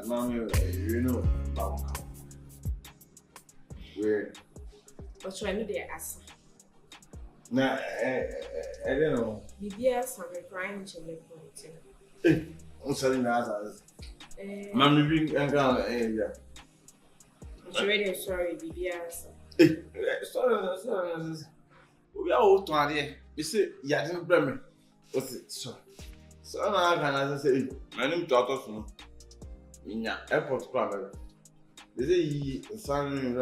Mommy, you know about where? But trying to do answer. Nah, I don't know. BBS, I'm crying to the point. I'm selling answers. Mommy, being a girl, yeah. I'm really sorry, BBS. Sorry. We are all 20. You see, yeah, didn't blame me. What's it? So I can say, my name is Doctor. In your airport, probably. They say, son,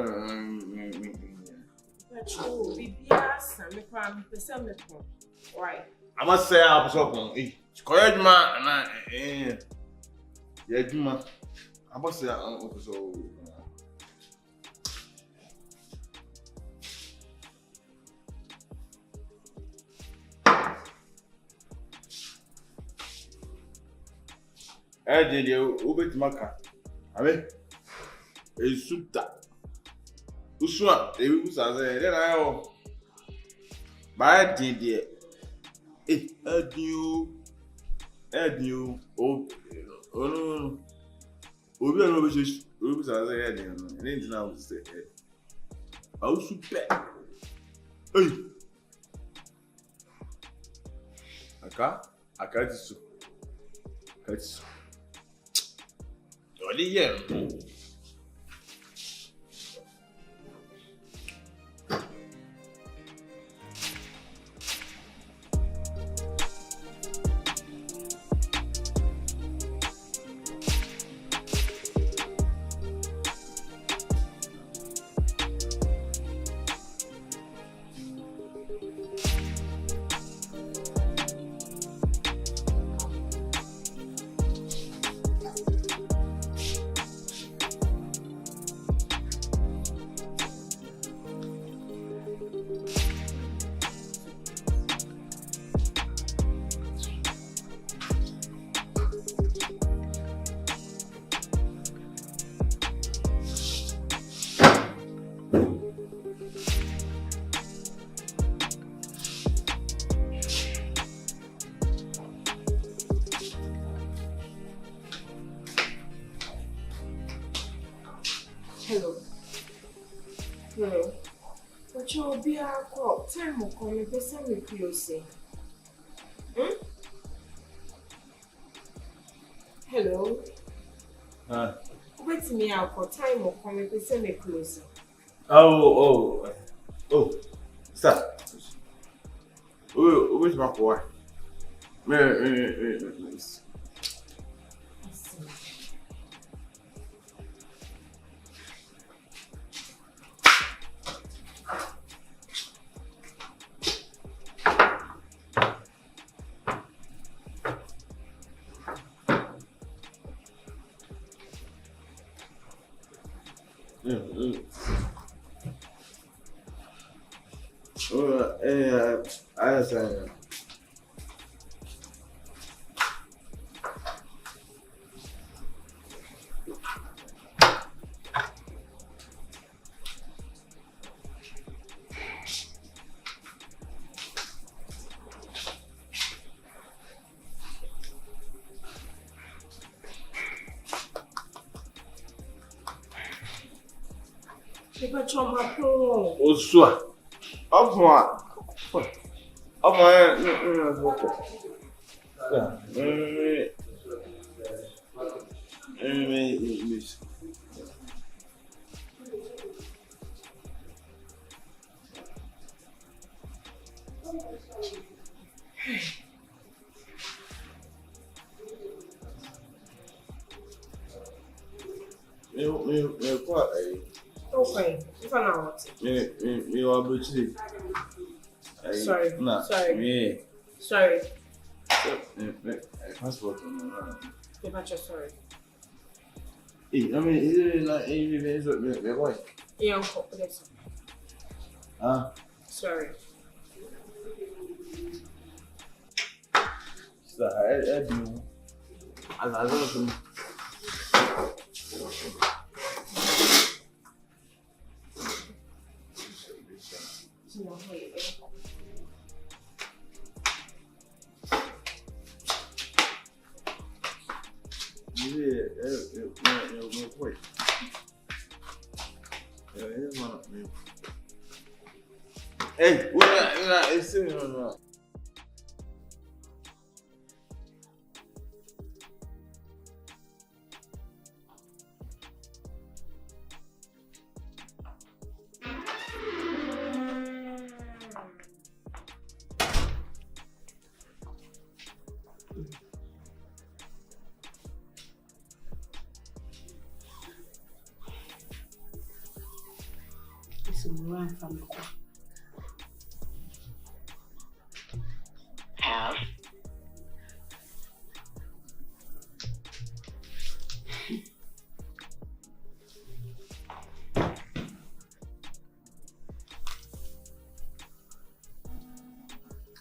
But you, BBS, I'm crying the same. Why? I must say, I'm so correct, man. Yeah, Juma. I must say, I'm so. I did you over to Maka. I mean, a suta. Usua, they will say, then I owe. But I did it. Had you, oh, no. Obi and Obi says, Obi says, I had him, and then now say, I was super. Hey, I can't so. What do you Hello. But you'll be a call. Time will come if there's something closing. Hello. Wait to me out for time will come if there's something closing. Oh, sir. Which my boy? I understand. Osua. Okay, if I know what. You are Sorry. Sorry. Passport. Sorry. I mean, it's like a boy. Yeah, sorry. So I do. I love them. Hey, it's still Run from the court.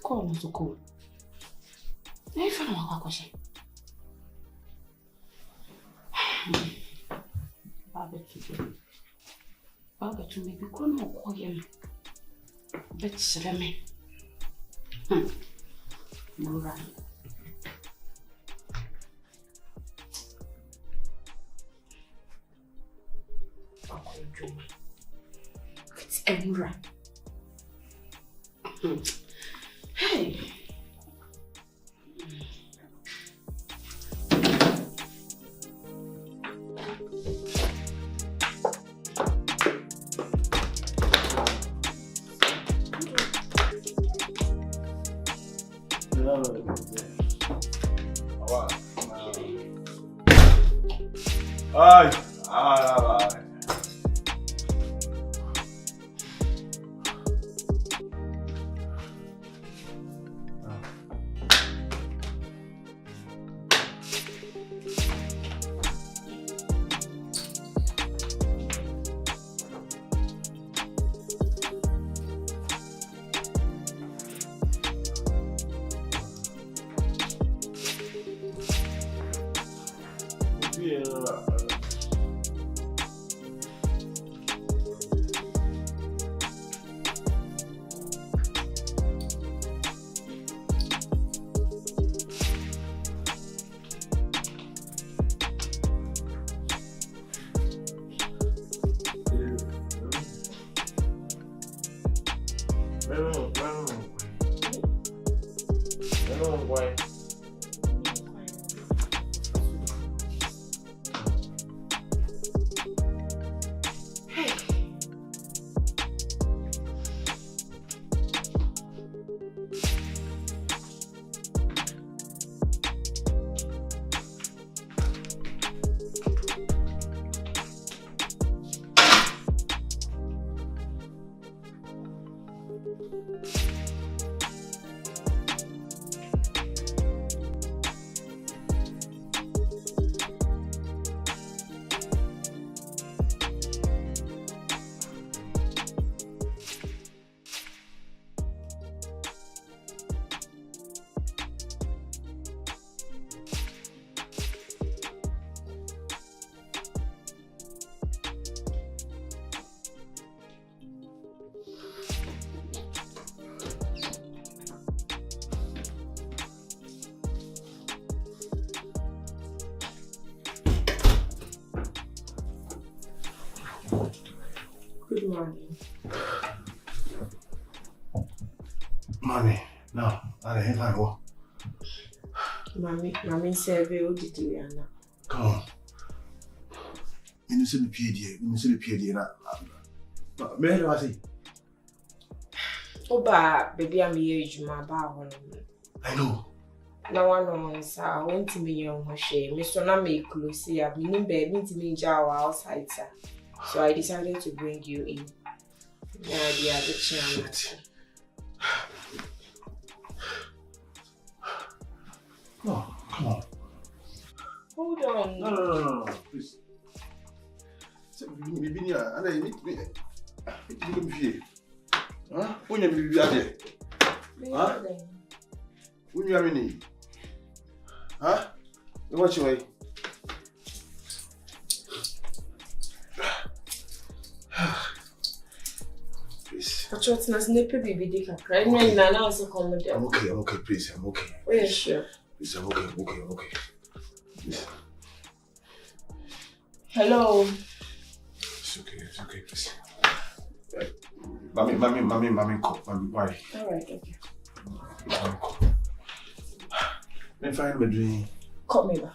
Call to call. I found my question. Baba to me be grown up for him. But Sereme. Mura. It's Emra. Hey. Good morning. Mommy, no, I ain't like what. Mommy said we would do it. Come on. You see the PhD, but where do I see? Oh, baby, I'm here. You my bar. I know. No one knows. I want to be young. She, Miss Sona make close here. I've been baby to me jaw outside, sir. So I decided to bring you in. Yeah, the other chance. No, come on. Hold on. No, please. Maybe me. Huh? When you be there? Huh? When you are in? Huh? Watch your way. Please. I trust us never baby they can cry. No, Nana also come with them. I'm okay, please. I'm okay. Oh, yeah, sure. Please, I'm okay. Please. Hello. It's okay, please. Mommy, call. Mommy, why? Alright, okay. Mommy, call. Then find me doing. Call me back.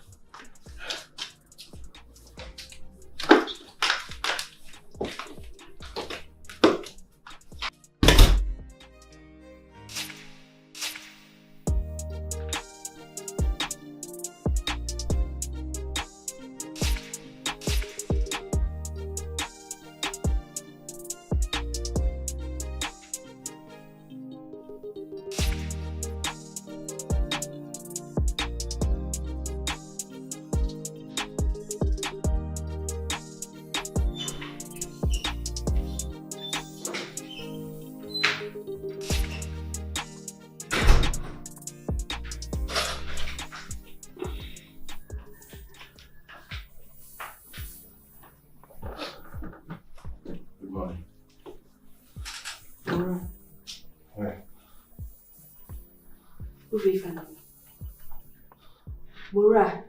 Mora,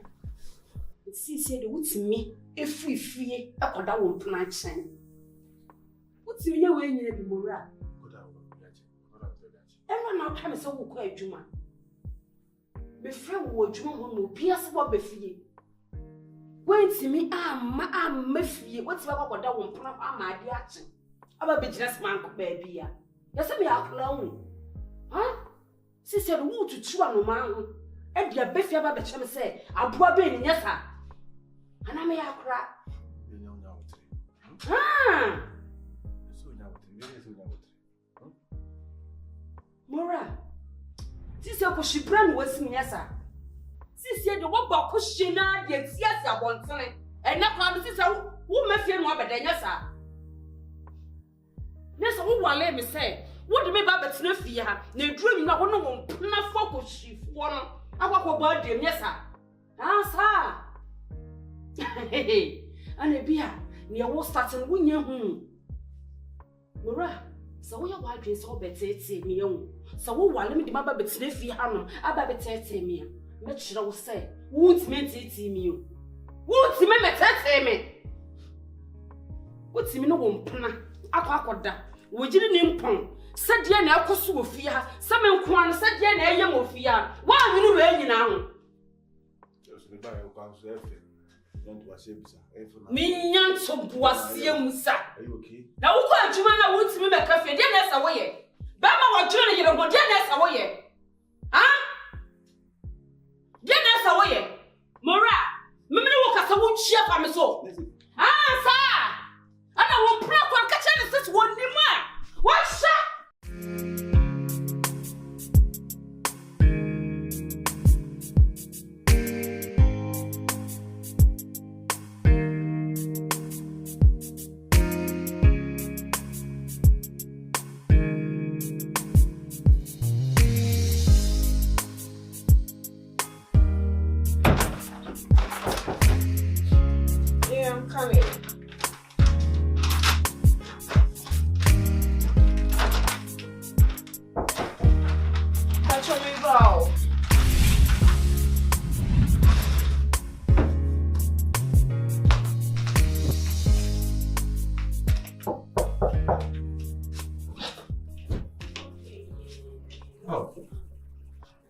see said what's me if we free a coda won't plant shine. What's me away in the Mora? Everyone now comes so quiet, Juma. Before what Juma will pierce what before. When to me, I'm Meffy, what's what coda won't plant my action. About business man could baby. Yes, I be out long. Huh? She said, who to chew on a man. And your Becky about the chum say, I'll probably in yes, sir. And I may have cried. Mora, sister, she brand was in yes, sir. Sister, the what about question, yes, I want something. And not promise sister, who may feel more better, yes, sir. Yes, who will let me say, what do me about the snuffy? No dream, no one, not focus, she one. I walk about them, yes, sir. Ah, sir. And a beer near what starting when you're home. Mora, so we are white dress all better, me own. So who want me to my baby sniffy hammer, a baby tete me. Much I will say, won't meant it me. Won't me tete me. What's me no one puna? I quack that. We didn't impon. Said yen now Sofia, some inquan said yen a young of fear. Why you know now? Me young so was young, sir. Are you okay? Now, what Jumana wants me make a few dinners away. Bama was joining you on dinners away. Huh? Dinners away. Mora, Mimmy walk as a wood chef, I'm so. Ah, sir. And I won't plug on catching this one in my. What, sir?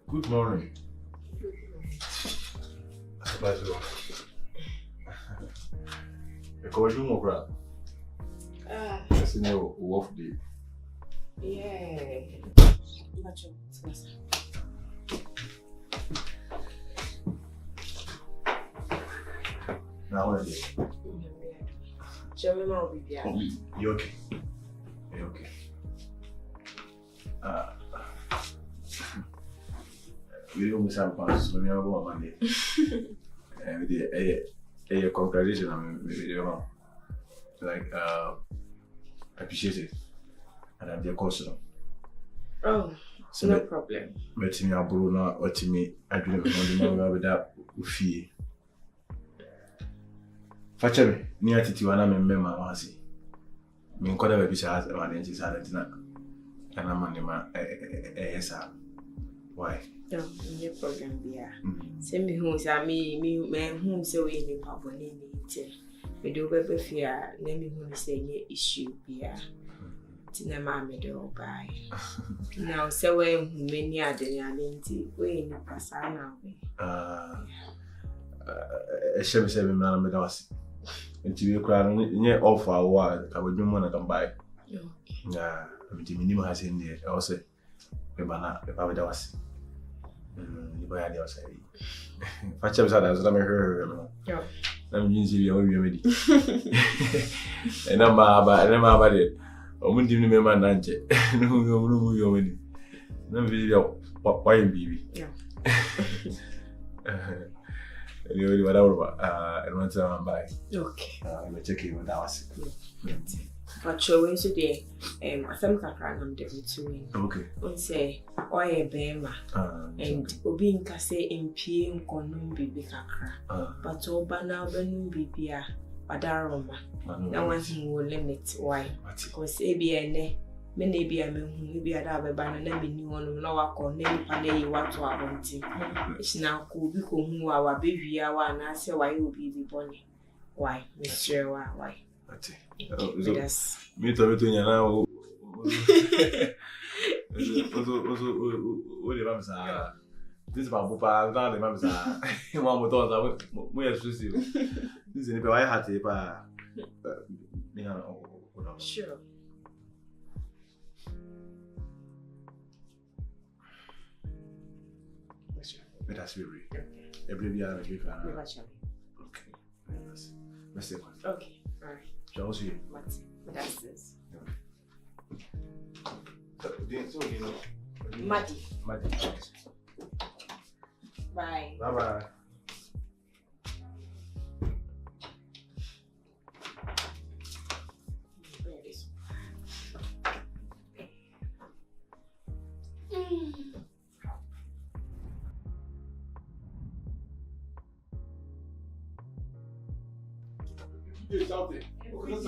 Good morning. I suppose you are. You call you more crap. That's in your wolf day. Yeah. Now what is it? You okay? You okay? video with some parts when you have one Monday. A congratulations on video. Like, appreciate it. And I'm the course. Oh, so no problem. But me, I Bruno, or to me, I didn't know with that fee. Factory, near to Tiwana, member, I see. Me, whatever piece has a man, she's had it. And I'm on the why? No, no problem there. Send me home, say me, man, whom so in the pub in it. We do baby fear, let me who say any issue beer. Tina mamma do buy. Now, so when many are the identity, we in the Passana. A 7 man with us. And to be crying near off our word, I would do one I can buy. Yeah, the minimum has in there. I say, if I would was. You buy the outside. Facciamo usare la mia hair. I'm using your remedy. And I'm about it. I wouldn't even remember Nancy. No, you're winning. No video. Why, baby? Yeah. You whatever. I want to buy. Okay. I'm checking with us. But showing today, I think I'm doing. Okay. We say, why a bema and Obin Casse imping conum bibi kakra, but Obana benum bibia, Badaroma. No one will limit why. Because ABN, many be a man who be a dabba banana be new on lower or name panay what to our wanting. It's now cool because who our baby hour and I say why you be the bonny. Why, Mr. Why? Me to me now. This is my papa, now the mamma. One more thought, we are Susie. This is if I had a sure. Let us be real. Every year, okay. Let's see. Okay, alright. Shall we see? What? That's this. So, you know. Maddie. Maddie. Bye. Bye-bye. Something. What is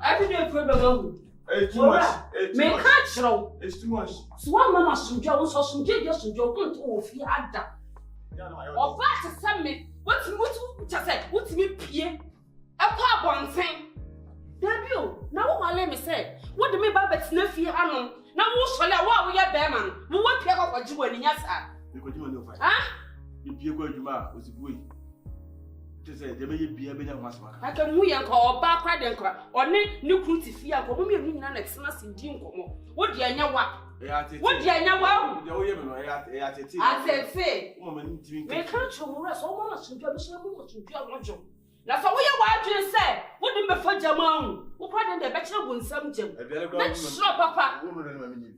Every problem. It's too much. Make catch It's too much. So one mama some Jones or some just some joke to fear that. Or pass to send me. What just said? What's me peer? A pub on thing. Debut. Now what let me say. What do me Babbitt's nephew Hanon? Now who shall I walk with your bearman? Who won't pick up what you and yes, Because you know, huh? If you go to my was a boy. To say, there may be a bit of mass. I can we call back and cry or new cruelty fear for me and Xmas in Dinko. What do you know what? What do you know what? I said, say, woman, may can't show us all much in Jobs. Now, so we are what you say. What do you prefer Jamon? Who pardon the bachelor will some gem? Let's stop, Papa.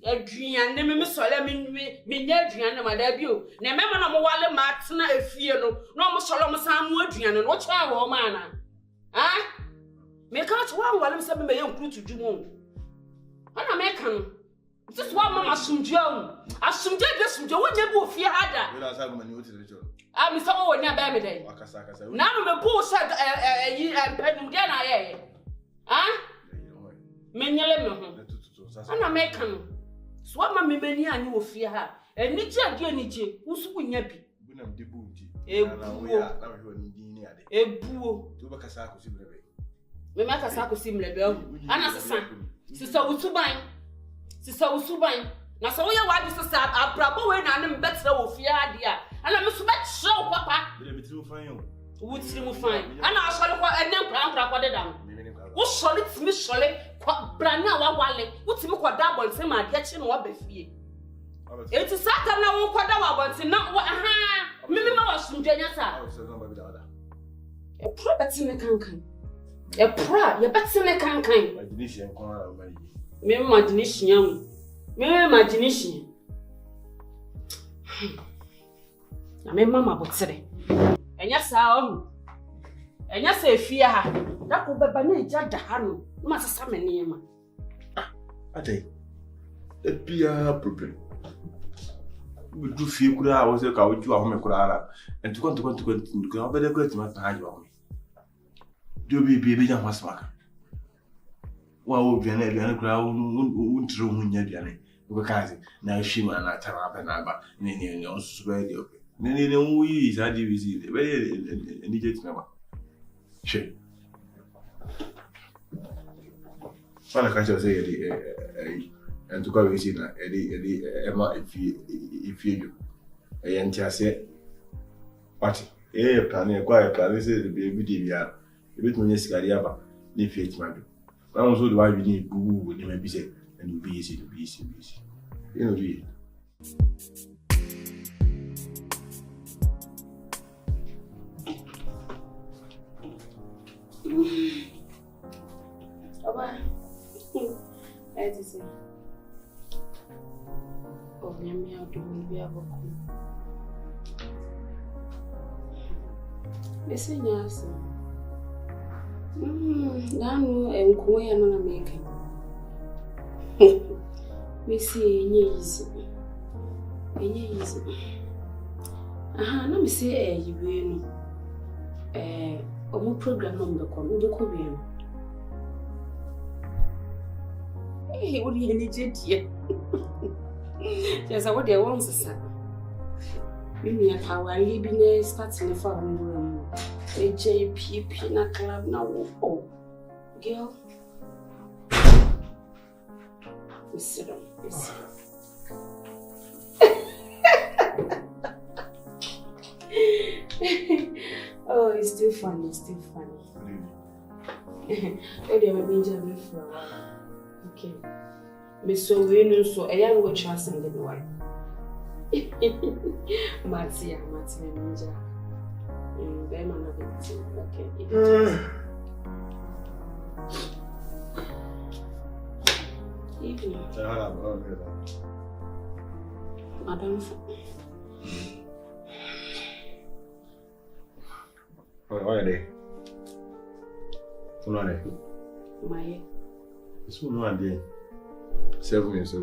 Adrian, name me so let me Adrian, my debut. Never no while Martina a fear no more solemn sound Adrian and watch our manner. Ah? Make out one while I'm sending my young crew to Jumon. I'm American. Just one Mamma Sum Joan. I soon did this from Joe, you fear harder. I'm so old now, baby. Now I'm a bull said, and penny again. I ah? Many lemon. I'm American. Swap my many and you will fear her. And Nija Gianiji, who's win yappy. A boo. We make a sack of similar bell. And as a son, Sister Usubai. Sister Usubai. Now, so your wife is a sad, I'll probably and better of fear, dear. And I'm a so Papa. Would you find? And I shall go and then grandpa down. What shall it miss Solly? Brana Wally, what's me quite double and say my getting what be fee. It is Satan now, quite double, and not what Mimma was from Janessa. A property in the cancan. A pra, your bets in the cancan. Mimma Denisian. Me imagination. Na me mama botere. Enya saa o. Enya saa efia ha. Da ko beba na eja da ha no. Ma sesa me niema. Ate. E bia problem. We do feel kura I was like I would do a home kura. And to go better go to my hand you. Do be young was maka. Wa wo biane biane kura wuntro hunya biane. We kazi na shima na taraba na ba ni on super di okay. Ni wu yi za di wizi. Be ni jet na ba. She. Wala ka say and to go visit na Emma if you say what plan say the baby dia e bit me sikari aba ni fit ma do na so the why we need boo ni me bi say and you be easy you know be Aba I just say oh me out to be aboko listen yes danu enko ya no na make we see enye easy aha na me say yiwe no omo program no mbeko bi no what do you need to yes, I would have once a son. Maybe how I live in a starting a farm room. A JP Pina Club now. Oh, girl. We sit down. Oh, it's still funny. Oh, they have been jamming for a while. Okay. Miss so we know so a young witch has in the wife. Matia, Ninja. Them and okay. Evening. Madam. What are they? What are they? My. It's no idea. 7 years.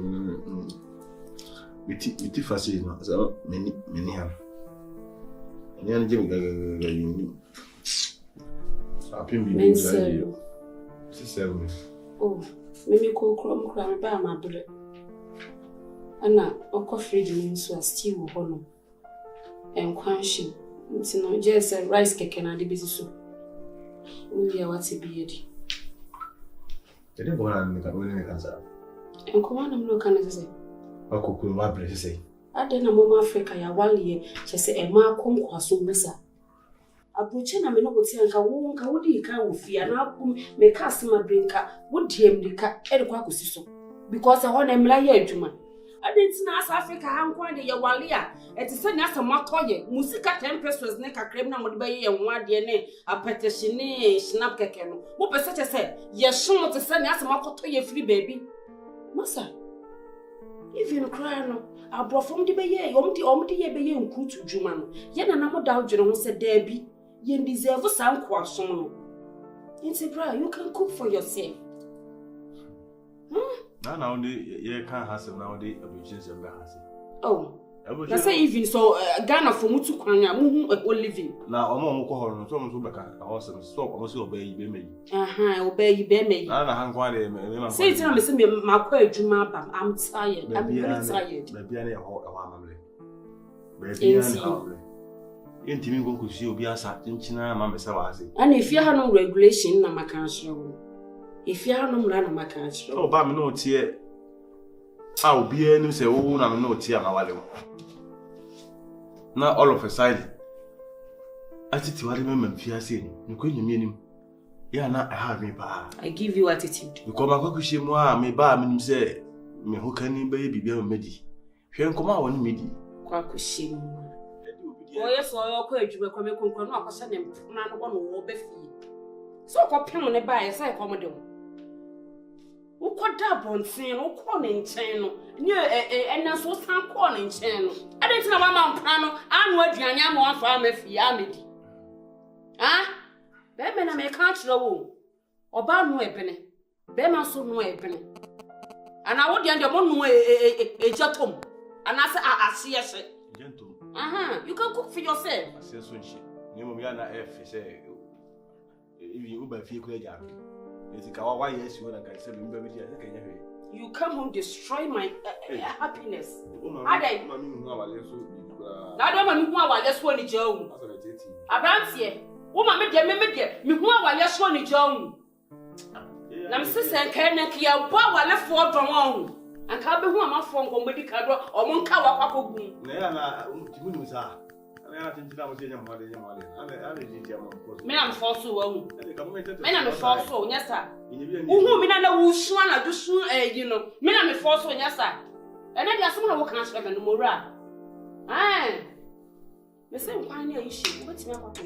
With facility, so many have. And then Jimmy I've been 7. Oh, maybe call cram by my brother. And now, of course, reading so as still honor and quenching. It's not just a rice cake and a busy soup. We are what's a beard. They didn't go on the cancer. And come on, I'm not going to say. I could what bless say. I didn't know Africa, ya 1 year, she said, a mark on Quasumessa. A butcher, I may not say, and won't go the car with fear, and I'll make customer drinker, would him the cat, and Quacusiso. Because I want him like you, man. I didn't ask Africa, I'm quite a Yawalia, and to send us a Macoye, Musica Tempest was neck a criminal would be and 1 DNA, a petition, snapcaken. What per such a said, yes, sure to send us a Macotoye free baby. Massa, even crying, I brought from the bay, omdi ye bay and coot to Juman. Yen and I'm doubt you said Debbie, yen deserve a sound croissant. It's a bra, you can cook for yourself. Now, you can't have some nowadays abuses and bahas. Oh, that's even so. Ghana for Mutu Kwanya, who living. Now, I'm on call on some Subaka, awesome stop, also obey you, me. Obey you, me. I don't know, say, tell me, my queer Juma, I'm tired. I'm very tired. Maybe I ain't even going to see you be a certain China, Mamma Savasi. And if you have no regulation, I'm a country. If you have no run on my country. Oh, but no tear. I'll be any say, oh, I'm no tear, my value. Now, all of a sudden, attitude, I remember Fiasin. You couldn't mean him. Yeah, now I have me bar. I give you attitude. You come back to see moi, me bar, me say, me who can baby be a medi. She ain't come out on midi. Quakushim. Oh, yes, or quite you were coming to knock a sudden, none one will be free. So, for Pim on a buy a side commodore. Ukoda bonsin, ukon in channel. Near and so some corn in channel. I didn't know my pano, and what Yanyam one farm if Yamidi. Ah? Bemen I may count low. Or bad no penny. Beman so no penny. And I would end your one way a jatum. And I see a set. Gentle. You can cook for yourself. I say so shit. Nimumiana F say. If you buy few Gyamfi. It's a kawaii, yes, you can say, you come home, destroy my happiness. I don't want to one in Joan. Avanti, woman, me dear, me while you're swanny Joan. Nam sister can kia, while I left for from home. And can't be one from medical or one cow. I'm forced to I'm forced to, yes, sir. Who mean I know swan, I do soon, I'm forced to, yes, sir. And then there's someone who can't swim and mora. Aye, the same pioneer issue. What's my papa?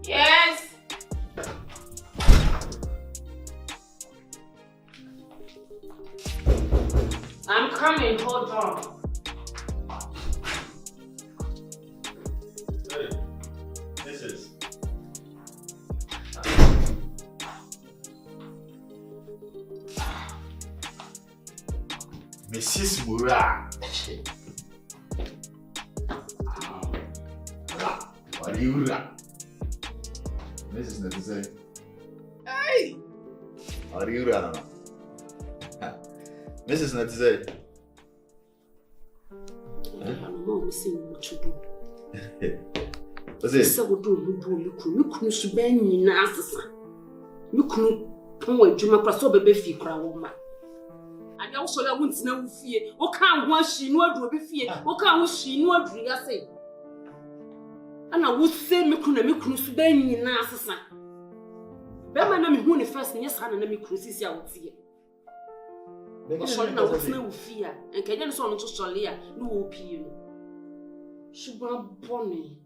Yes. I'm coming, hold on. Hey, this is. Mrs. Mura. What are you? This is not to say. Hey! What are you? This is not to say. What's this? So you couldn't spend in answer. You couldn't point to my crossover baby fee crown. And also, I wouldn't know fear. What can't one she know be fear? What can't she know drink? I say. And I would say, me couldn't spend in answer. Better than me first, yes, and let me cruise out here. Shall not no fear, and can you son to Solia, no appeal. Sugar bonny.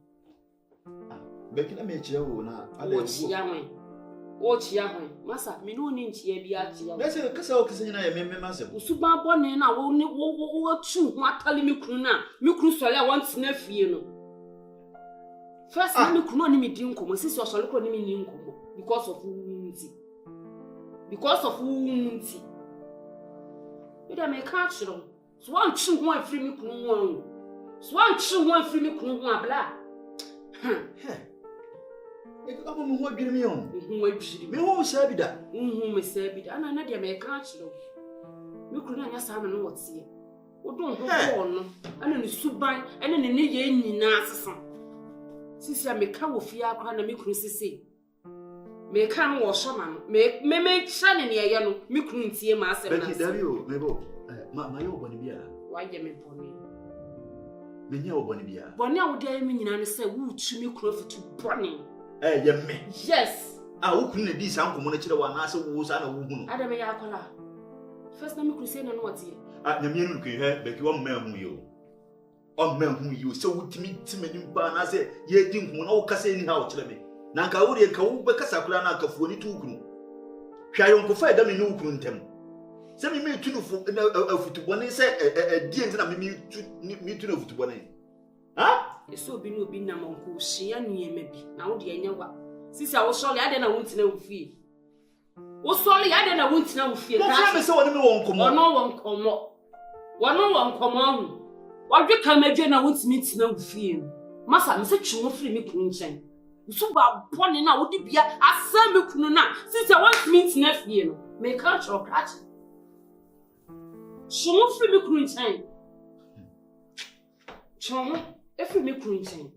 Becky, I made you now. I watch Yahweh. Watch Yahweh, Massa, me no need to be at you. Let's say a castle, because I remember myself. Suba bonny, and I won't what true, what telling me cruna. Me crusola once nephew. First, I could not me dinkum, since you shall look on me because of woundsy. Because of woundsy. It may catch them. Swan chew one free me one. Swan chew one free me one blah. If I want to give me on, me won't say that. May say it, and another may catch them. You could not just have no what's here. What don't go on, and then the soup by, and then the need Nasa. Since I may come with fear, and make Chrissy. May come wash a man, make shining near yellow, me couldn't see myself. Becky, Dario, Mabo, my old Bonibia. Why, Yammy Bonnie? Many old Bonibia. Bonnie would dare me and say, would you me close to Bonnie? Eh, Yammy. Yes. I wouldn't be some community one answer was a woman. Adam Yakola. First, let me crusade and what's here. At the mean, you hear Becky one man you. On men whom you so to meet Timmy Ban, I said, ye didn't want to say anyhow, tell me. Nankauri and Kauba Casacrana for 2. Try on prefer them in no cruntem. Send me to one say a dear and me to know to one. Ah? It's so be no be Namonco, she and me maybe. Now, dear, never. Since I was sorry, I didn't want to know fee. Was sorry, I didn't want to know fee. I saw no one come on, no one come on. No one come on. What you come again? I want to meet no fee. Massa, I'm such a free me crunchin. Suba bonny now would be a semi kununa since I want to meet nephew. May catch or catch. So free me kunu nkyɛn. Chɔn, free me kunu nkyɛn.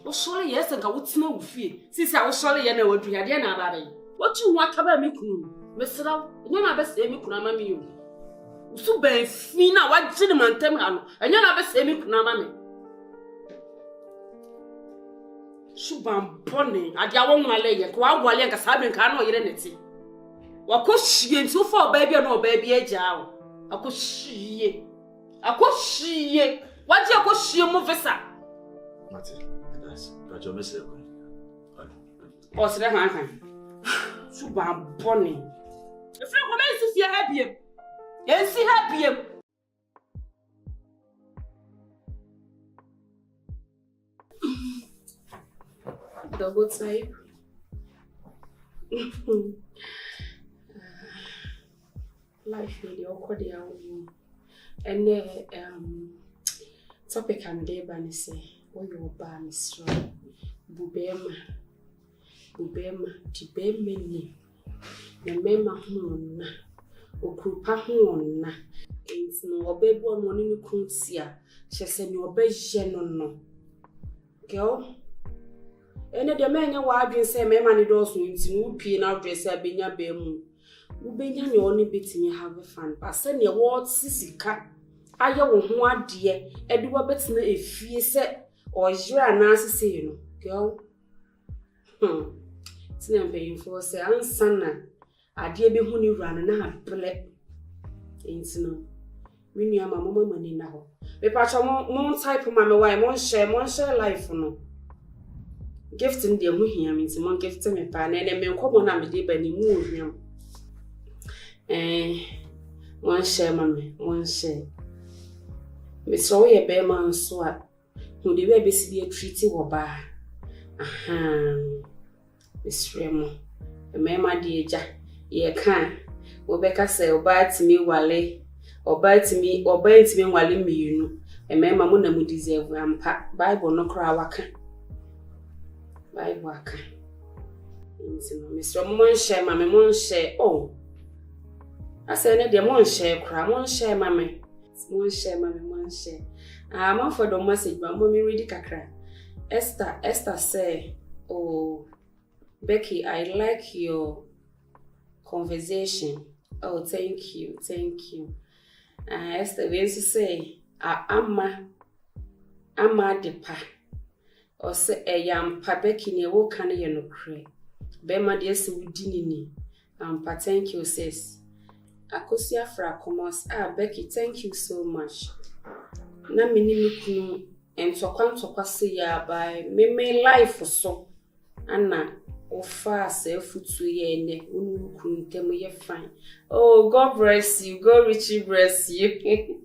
Wo sɔre yɛ sɛ nka wotena wo fie. Sisi a wo sɔre yɛ na wadu yadeɛ na aba bɛyi. Wotu ho akaba me kunu. Mesra, nyɛ na bɛsɛ me kunu ama me yo. Usu ben fi na wagye ne mantem ha no. Ɛnyɛ na bɛsɛ me kunu ama me. Suban bɔne ade awɔ nwale yɛ ko awale nka sabe nka na ɔyere ne ti. Wakɔhyie nti wo fa ɔbaa bi na ɔbaa bi agya wo. Akɔhyie. Wagye akɔhyie mo visa. Mate, that's but you miss it. Ɔsrɛ han. Suban bɔne. Efre ko me nsi fie ha biem. Yensi ha biem. Double type. Life really awkward ya. And topic I'm there by say, oh you ba Mr. Bubema, Tibemeni, the mema hona, Okrupa hona, ain't no baby one morning you couldn't see her. She said, your best no. Girl. Ene de menya wa adwen se me ma ne do so nti wo pie na dress a benya ba mu wo benya ne oni betimi have fun ba se ne wo sisika aye wo ho ade e de wo betina efie se o jira na asese no girl tina be info se ansana ade be hu ni wura na aple nti no me nua mama mani na ho me pa cha mo type ma me why mo share life no Gifty in the Muhiam is one gift me pan and me come on me de bani mu one share mammy, one share. Miss Roy a bear man swat, who the baby see a treaty or bar. Aha, Miss Remo, a man, my dear Jack, ye can. Rebecca say, or buy to me while or buy to me while in me, you know. A man, my mother would deserve pack Bible no cry waka. By work. Mr. Monshare, mammy, Monshare. Oh, I said, dear Monshare, cry, Monshare, mammy. Monshare, mammy, Monshare. I'm off for the message, but mommy ready cacra. Esther say, oh, Becky, I like your conversation. Oh, thank you. Esther, when she say, I'm the pa. Or say a young Becky near walk can you no cray. Bema dear so dinini. Pa thank you, sis. Akosia fra comos. Becky, thank you so much. Na minimi kunu and so come to pass ya by me life or so. Anna, or fast self to ye and the unu tell me fine. Oh, God bless you, God richly bless you.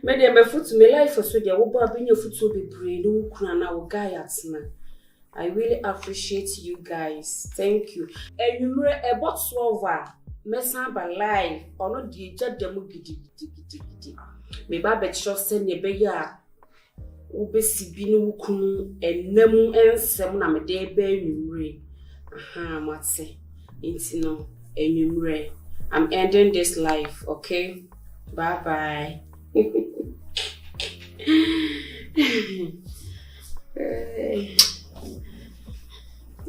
Maybe my foot to me life or so there will be your foot to be brave, no crana or guy at man. I really appreciate you guys. Thank you. And you know about Swova, Messan by life, or not the jet demo giddy. Me babet shall send a beya. Ube sibinu kunu and nemu and semna me day bear you. Aha, what's say? Intino, and you I'm ending this life, okay? Bye bye.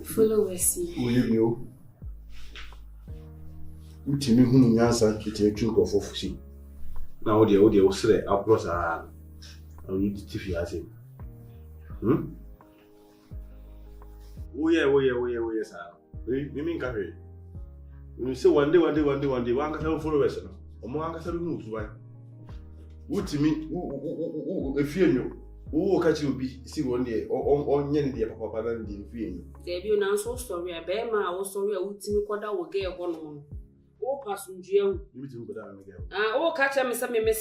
Follow us. Will you know? Utimi hunu nyansa kete chuko fofusi. Na odi osre aprosa oni tifi ase. Oye sa. Mimi nkafe. We say one day one can follow us no. Omo anga sa lu tuba. Utimi efie nyo. Wo ka chi obi si won dey onye ne dey papa na dey efie nyo. Dey bi na so story a be ma wo story a utimi koda wo ge ho no. O pasunjue wu. Mimi ti koda na ge. O ka cha me se me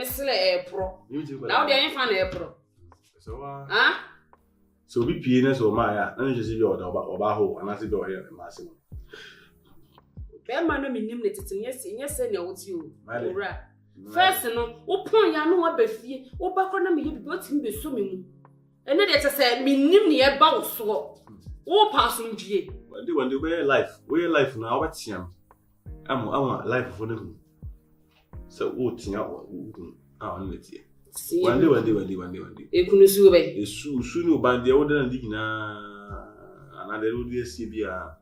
sele pro. Na wo dey fa na pro. So wa. So bi pie na so ma ya. Na je si bi oba ho anase do here ma se mo. Be ma no minim ne tete nye se ne wo ti o. Ora. First no, upon ya no abafie, wo ba kɔ na me yebi otimi be so me mu. Ene de say me nim ne e ba wo so. Wo pa so ndue. Wande be life. We life na wo tiam. I'm life for them. So what in our let's see. One day. E kunu su be. E su no band the order and na another would be CBA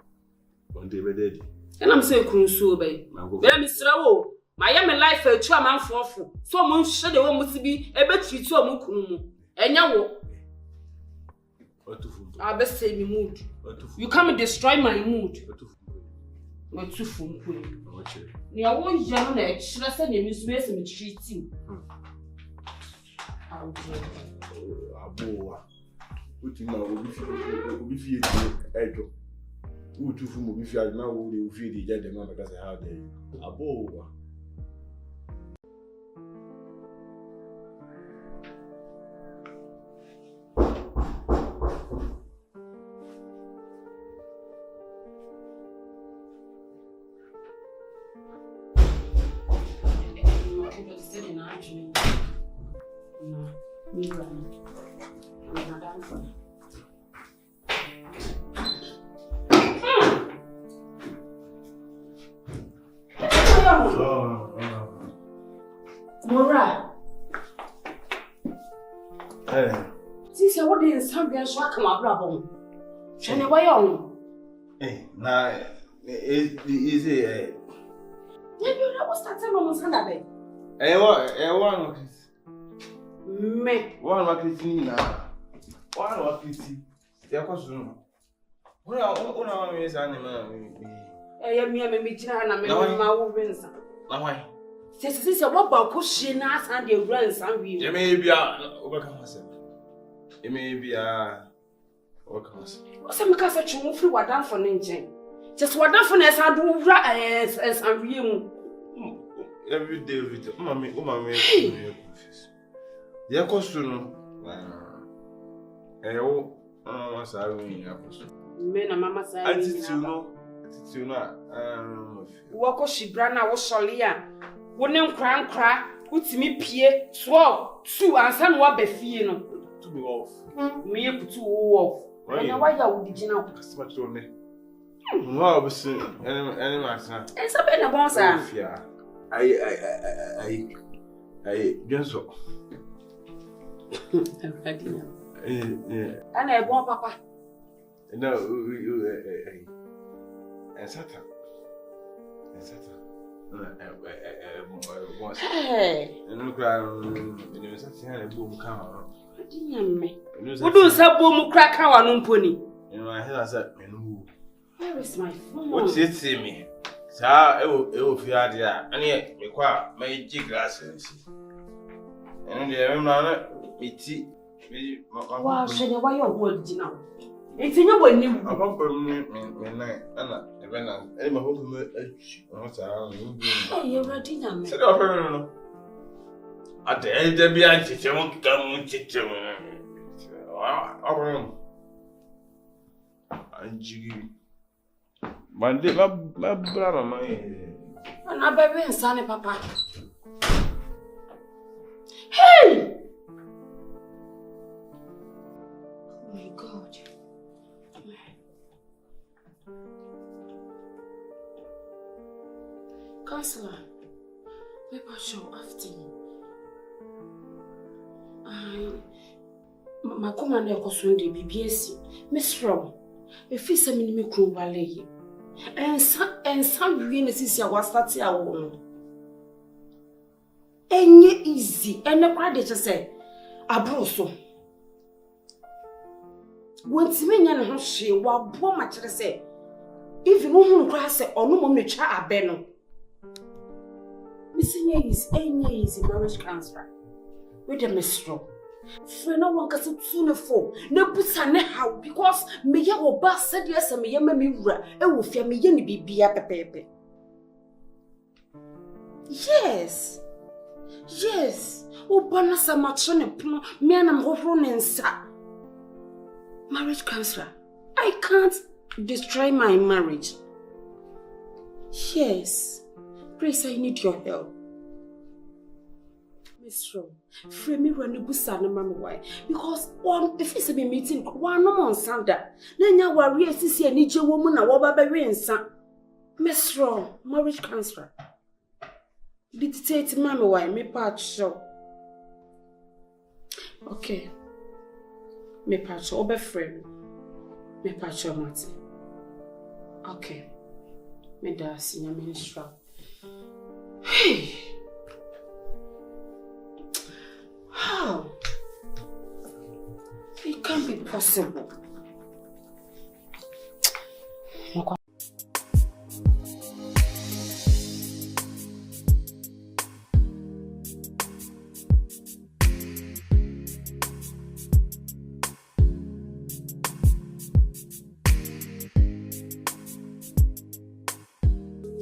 one day be dead. And I'm saying kunu su be. Be mi sra wo. My yam life e tu amanfofo. So mo nhye de wo musibi e be treat o mo kunu mu. Enya wo. I best say me mood. You come and destroy my mood. What too fun? You are one young age. Should I send you Miss Mason and treat him? Aboa. What you know, will be feared. Who too fun will be feared now? Will feed the gentleman because I have the Aboa. Mora. Since I would in some girls walk my brother. Shall I buy on? Now, is it? Maybe that was that time on Sunday. One Me. One Christine. One Christine. There was no. Una is animal. Me and me, Tina, and my wins. Why? Since I walk about cushion ass and your grandson, you may be overcome myself. You may be overcome myself. Some cast you free what done for ninja. Just what done for us, I do as I'm real. Every day with it. Mammy, the costume. I'm sorry, men and mamma say, I did you know. Walk she brana was solia. Wouldn't cry, put me pie, swab, two and some what befiano. To be off. Me put two off. Why you did you know? Much only. No, but any matter. It's a better boss. I guess so. And I want papa. No, Asante. Hey. And cry. You such a boom cow. What do some boom crack our own pony? You know, I had said, where is my phone? What's it see me? Sir, it will fear there. And yet, you quite made glasses. And the remember it. Wow, Shady, why your word, you know? It's in your way, new. About midnight, Anna, and my home. You're ready now. Set up her. At the end, there be a chicken, come chicken. And you. One day, my brother, my. And I baby and Sonny, Papa. Hey! Oh my God. Counselor, paper show after you. My commander was on the BBS. Miss Rob, if it's a minimum crew ballet. And some witnesses was starting our woman. And easy, and the credit to say, a broso. Once me and she were poor much to say, if you know who cries or no more child, Beno. Missing is any easy marriage transfer with a mistress. For no one can soon afford no puts her how because me ya will bass said yes and me yamma mirror and will fear me yenny be a pepe. Yes, oh, Banasa Machone, me and I'm running, sir. Marriage counselor, I can't destroy my marriage. Yes, please, I need your help. Miss Ro, free me when you busa na mama why? Because if it's a meeting, one no on Sunday. Then you worry, see, a need your woman, a wobber by rain, son. Miss Wrong, marriage counselor. Dictate mammy why me part show. Okay. Me part show be friend. Me part show Marty. Okay. Me da senior minister. Hey. How? It can't be possible.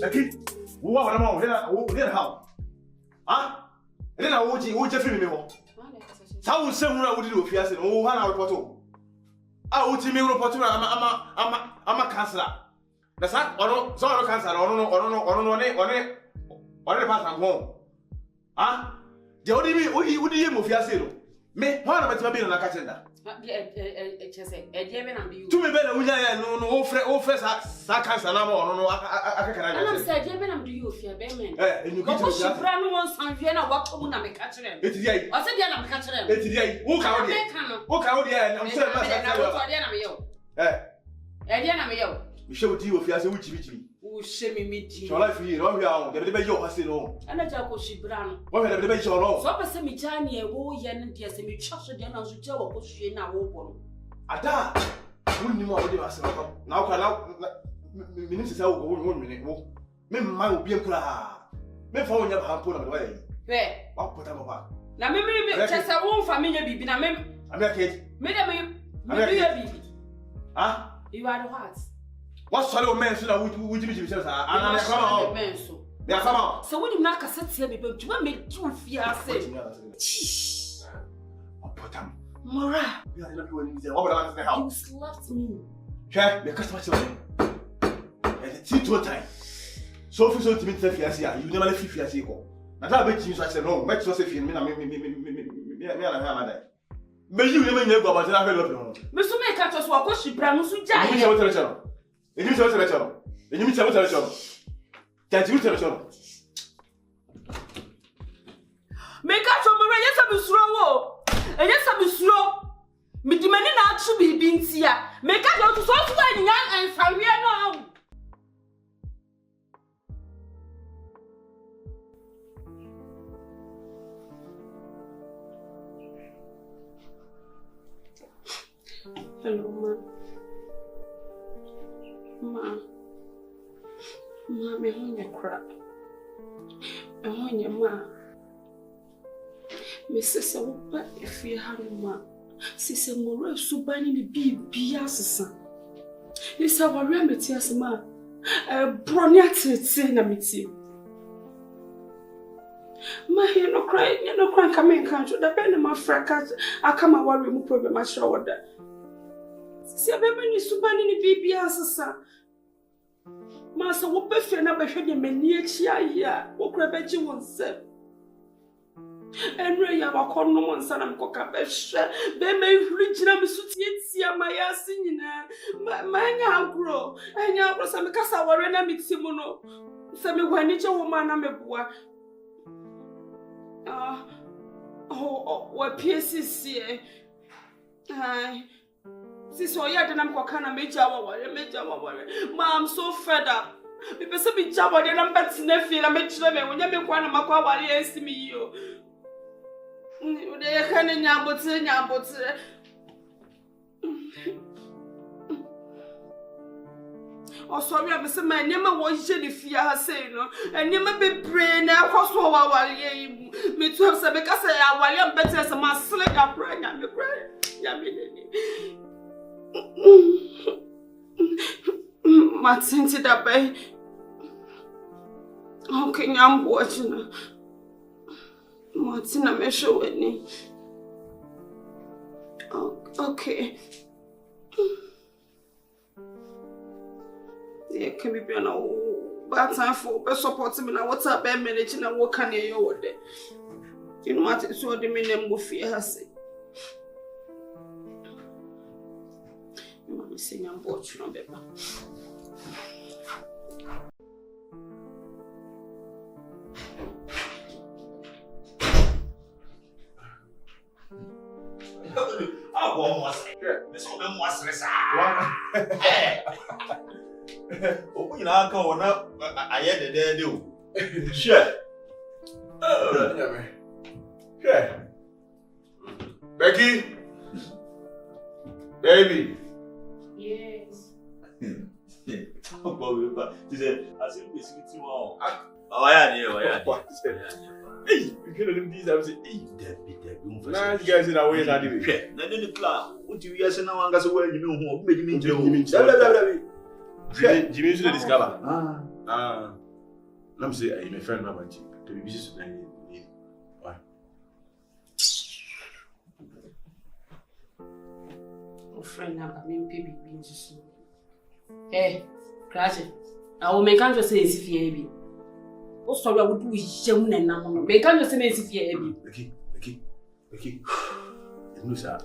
Becky, who are the how? Ah? Then I would you film me. How would someone would do if you asked, oh, 1 hour photo? I would see me report to I'm a counselor. That's not or no cancer or the pass I'm home. Ah? The only me, would you move your zero? Me, one of my being a catcher. To me, better, no, fresh, I can't say no, I can't say, I'm do you, if you're Beman. And you got to run once and Vienna, what woman I'm catching him. It's yet. I said, I'm catching him. It's yet. Walk out here, I'm saying, eh, we show it to you if you are so witchy. Who shame me, shall I feel all around the debate your hustle home? And I tell she brown. What had the debate your own? So I say me tiny, a woe yen and yes, and me trust again as you tell what she now open. Ada, wouldn't you know what you ask now? Can out Minister 1 minute. Me, my will be a cry. Me phone your hand put on the way. Where? I'll put them apart. Now, maybe just a won't familiar be been a mem. I'm a kid. Maybe baby. Ah, you are the hearts. What sort of men should I would you be? And I come out. They are come out. So when you knock a set here, but you make 2 fiancés. I'll put them. Mora, you slapped me. Check the customer. And it's 2 times. So if you so timid, fiancé, you never left fiancé. Now that makes you say no, make so safe in me. But you never know about that. Mr. Make us walk, she brand new. You tell the and you tell the can't you tell the make up from a yes, I'm slow. And yes, I'm slow. Me demanding out to be being here. Make up to so young and Faria now. Hello, Ma, me want your crap. I want your ma. Mrs. Opa, if you have ma, Sister Mora, so banning the biasa. This our remedy as ma. Broniated saying a meeting. Ma, you're not crying, coming country. The pen of my fracas, I come a worry more problem, my shoulder. See, I've been used to banning the biasa. Master, what better than a shady many here? What crabby you want, sir? And Ray, I will call no one son and cock up a share. They may reach them to my ass singing. My grow. And now was some casa or enemy Simono. Semi when each woman I'm a boy. Oh, what pieces here? Aye. So yeah, then I'm gonna make I'm so fed up. Because I be job and I'm better nephew. I make sure when you make one of my qualities to me, you. They can't nyambut. Oh, sorry, I'm saying my name was Jenny Fia saying, and you may be brain. I was so while me to have said because I am better as a man slick up right now. Martin, that bay. Okay, I'm watching. Martin, I'm sure with me. Okay. Yeah, can be no bad time for best supporting me. Now, what's up, I'm managing and what can you over there? You know what? It's what the minimum of fear has said. I'm saying I'm watching on paper. I was Miss Woman was open your uncle or not. I had the day do. Sure. Becky. Baby. Yes. She said, I said, we see you all. Oh, I had hey, you can't do these. I was saying, hey, nice guys in our way. I did it. Then the plan. What do you guys now? I'm going to wear you know, make me Jimmy should discover. Let me say, I'm a friend of mine. To be busy today. Why? Friend, I'm in baby beans. Eh, Crash. I will make answer say if you be. Oh, sorry, I would do shame and now. Make answer say if you be. Becky. No, sir.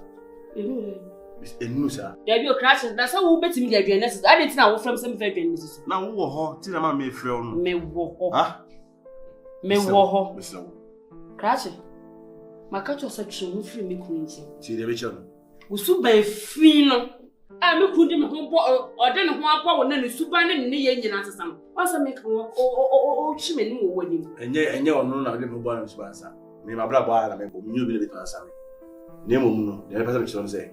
No, sir. There be a crash. That's how we bet me the address. I didn't know from some fair business. Now, who till I'm a friend? Me walk. Me walk. Crash. My catch was such a free me queen. See the rich. We soup by fino. I look who didn't home or then one power and then super and near you answer some. Once I make oh, chimney wedding. And yet, no, I live in one sponsor. Me, my brother, I make you believe in answer. Nemo, the person say.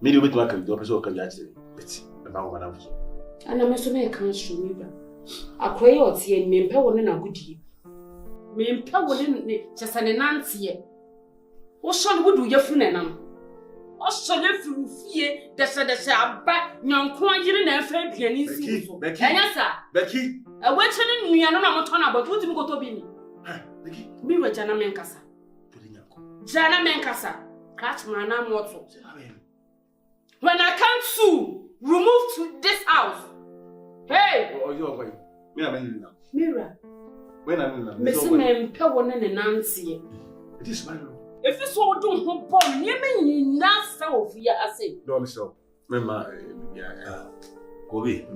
Me with my door, so can you say, but about what I was. And I'm also make a can't me. I quay or see and me power in a good year. Me power in just an Nancy. What shall we do your friend? Also, if you fear, that's a back, young coin and friend, Becky, Becky. I went to me and I'm not about what you go to be. Me with Jana Mencasa. Jana Mencasa, catch my name mortal. When I can't sue, remove to this house. Hey! Oh, you're away. Mira. When I'm missing men, Pewan and Nancy. It is my room. If it's all done, who born, you mean not so via I say. Don't stop. Remember, Kobe.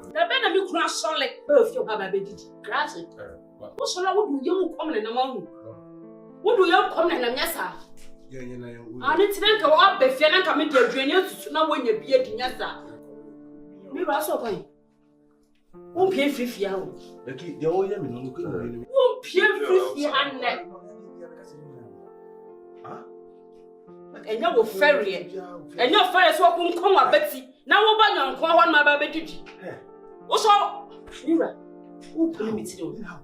The better you crash solid if you have a bit. Grass it. What shall I do? You come in among. What do you come in a messa? I need to go up if you're not coming to a genius to know when you're being yassa. We were so fine. Won't pay 50 hours. Becky, the old young looking. Won't pay 50 and and you will ferry it. And your friends won't come up, Betsy. Now, what about your call on my baby? Also, Mira, who put me to do now?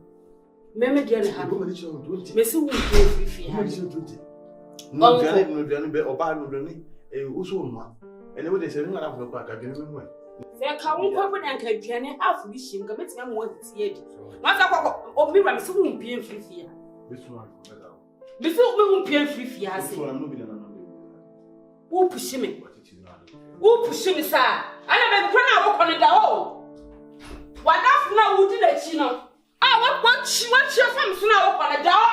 Mamma, dear, Messi will pay 50 hours. No, or bad would be also one. And they say, I'm not back again. There can't cover and can half wishing, committing them once yet. Master or Mira, so won't pay 50. This one won't pay 50 hours. Who push me? Who push me, sir? I never walk on it all. What after now would you know? I want your family now on a door.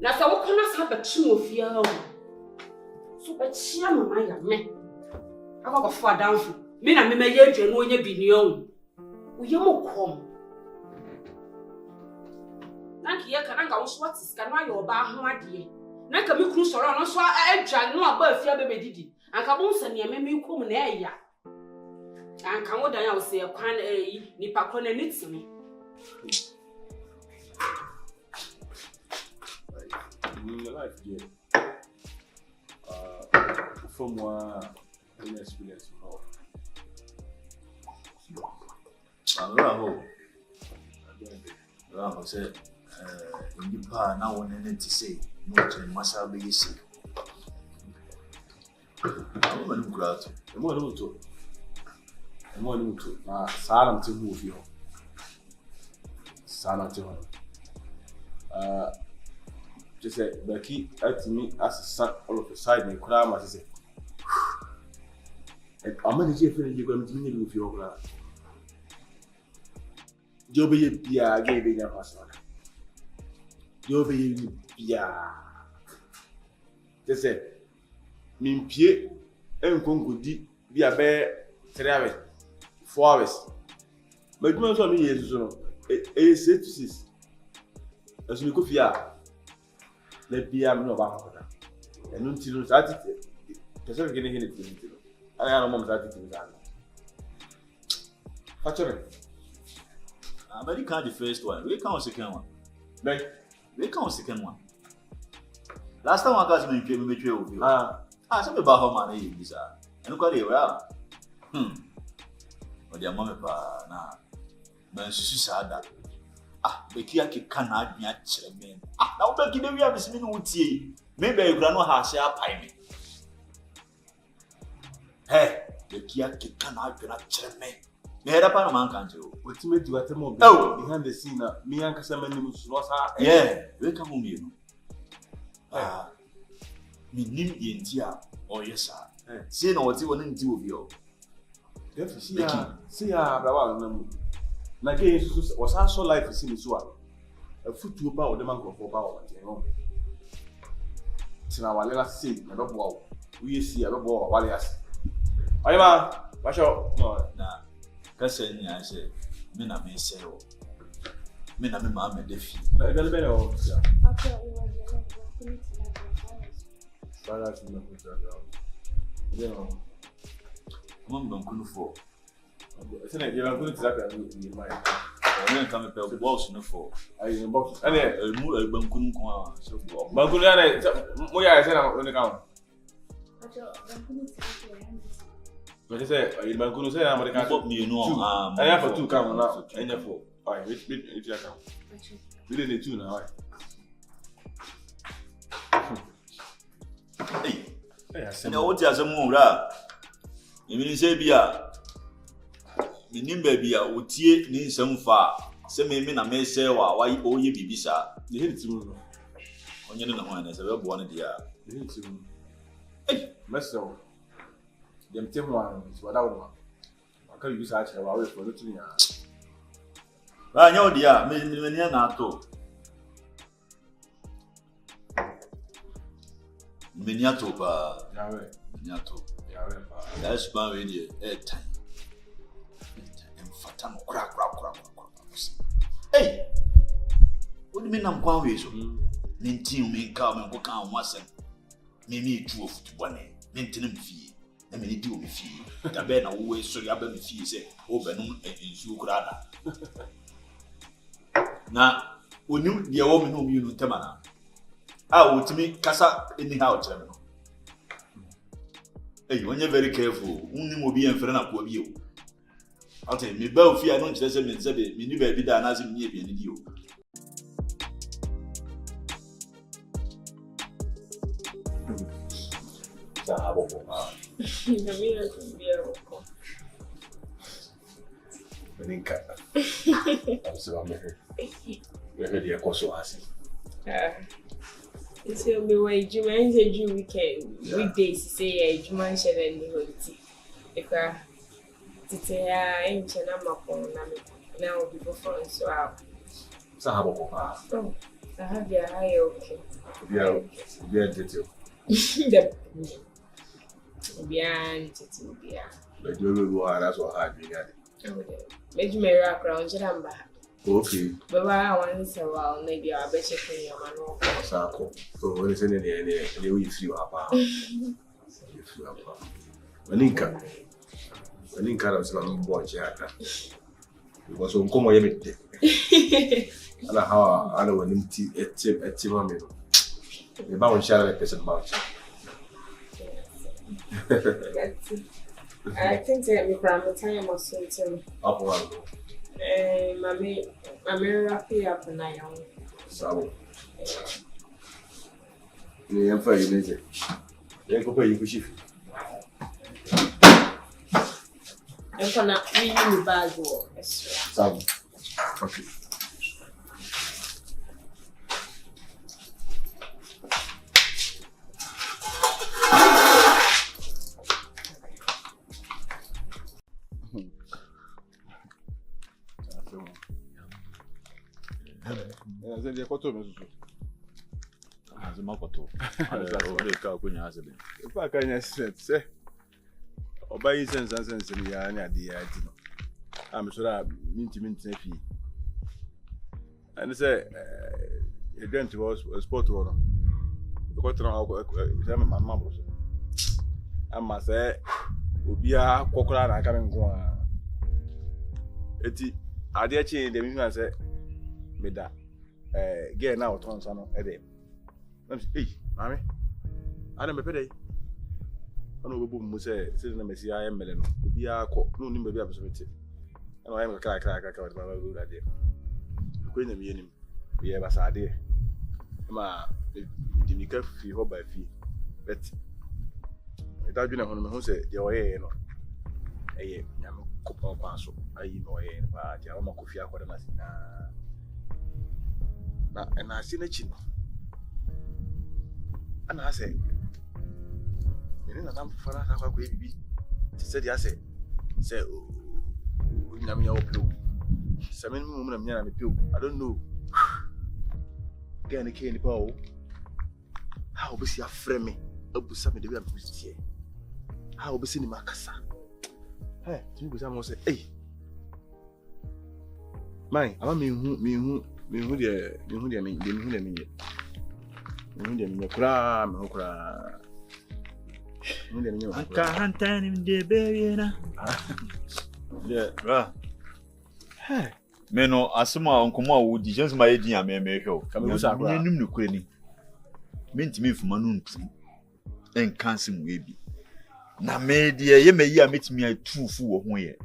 Now, so what can I have a two of you? So, but she am my man. I got far down for me and me, my age and when you be young. We all come. Nanky, I can't go what is can I your bar, my dear. Nanka me cruise around, so I drag no above your baby did. And come on, send me me come in area. And come on, I will say a quan a nipacon and it's me. Life, from one experience. I said, in the power now, one to say, no, to must be easy. I'm going to go out. I'm going to Salam to move you. Salam to her. Just say, Becky, at me as a son all of a sudden, and cry, as I say. And I'm going to say, you're going to deal with your glass. You'll be a gay in your husband. You'll be a just say, Min Pie, and Congoudi, be a bear 3 hours, 4 hours. But you must me, a 6 to 6. As we go here. let be am no about that. And until that person getting in it. I am mom that it. Actually, America the first one. We count second one. Like we count second one. Last time I got me came with you. Some about how many is that? And look at it well. But your mama pa na. Man, she said that. Becky can not be at Chilman. Now Becky, we have this minute with you. Maybe you grandma has a pie. Hey, Becky cannot be at Chilman. Made up on a man can't you? What you made to at the moment? Oh, behind the scene, me and Casaman was her. Yeah, we come home, you know. Me name India, or yes, sir. See, no, what you want to do with you. See, Nage was also life is in this one. A foot to about the man for power. Tina, let's see, I don't know. We see a lot of Walias. I am, watch out. No, Cassini, I say, Mina may say, Mina, mamma, the fee. I don't know. Mamma, couldn't fall. Isn't it? You're going to that in my come a pair of balls in the fall. I in box. And a more Bankun, so Bagulana, I said I'm on the count. But I say, I'm going to say I'm going to count me, you know. I have for 2 count now, and therefore, I which you account. We didn't do now. Hey, I know what there's a more. You mean, say, Bia. Minim baby a wotie ni nsem fa se me na me se wa oye bibisa the hit to onye no ho na se be bo no dia the hit to eh meso dem tem one is what I want aka you say wa we for no ya ba nya odia me ni na ato me ni ato ba ya we ba that's ba we dey time Fatano crack. Hey, what do you mean I'm going with you? Nintin me come and walk on once and me 2 of 1. Nintin fee, and many do me fee. The bed always so you have me fee, say, open and you grada. Now, when you the woman whom you know, Tamana, I would to me Casa in the house. Hey, when you're very careful, only will be in front of you. I'll tell me, Belfie, I don't just say, me new baby, that has me in you. So me why Juman say you weekend weekdays say Juman share and holiday. Because Titia ain't chana mapon na me now people from so out. Sahabo. Oh, I have your high okay. Yeah, detail. Beyond to be. But you will go, that's what I mean. Make me rock around Jamba. Okay. But I want to say, well, maybe I'll bet you your manual. So, what is in any way you feel about? Maninka. Maninka was not born, Jaka. It was on Como Yemit. And how I know when tea at Timamino. The bound shall a person about. I think that me from the time or something. Up one. I'm happy up and I am. So, you am for you, Lizzie. Then go pay you shift. I'm gonna read the bag. Sam. Okay. Zende koto mesusu. Azima koto. Ole ka kunya asebe. Ifa kanya se. Oba yi sense ni ya ni ade ya ti no. Am so da minti na fi. And say e dent was sport one. because tell me my mom was. I must say, Ubia Kokra and coming go. Eti, I dare change the meaning. I say, Meda, get now, turn son of Eddie. Hey, mammy, I don't pay. I know we must say, sitting in the Messia, I am Melon, Ubia, no name be absolute. And I am a crack, I can't do that. Queen of Yenim, we have a idea. Ma, the Nika fee or by fee, but without being a woman who said, the way, no, a coupon council, I know a party, I'm a coffee for the Massina. And I see the chin. And I say, you know, I'm for us, how could it be? Said, I say, Namia Pill. 7 women of Yana Pill. I don't know. Get a candy bowl. How be see a frame? Up with some of the way I'm here. How be seeing Macassa? Hey, you was almost say, hey, mine, I mean, who the Hey, Meno, Asuma on Kumawood, just my idea, may show. Come on, I'm no query. Meant me for Manun and cancel baby. Na media, ye may meet me a true fool of way.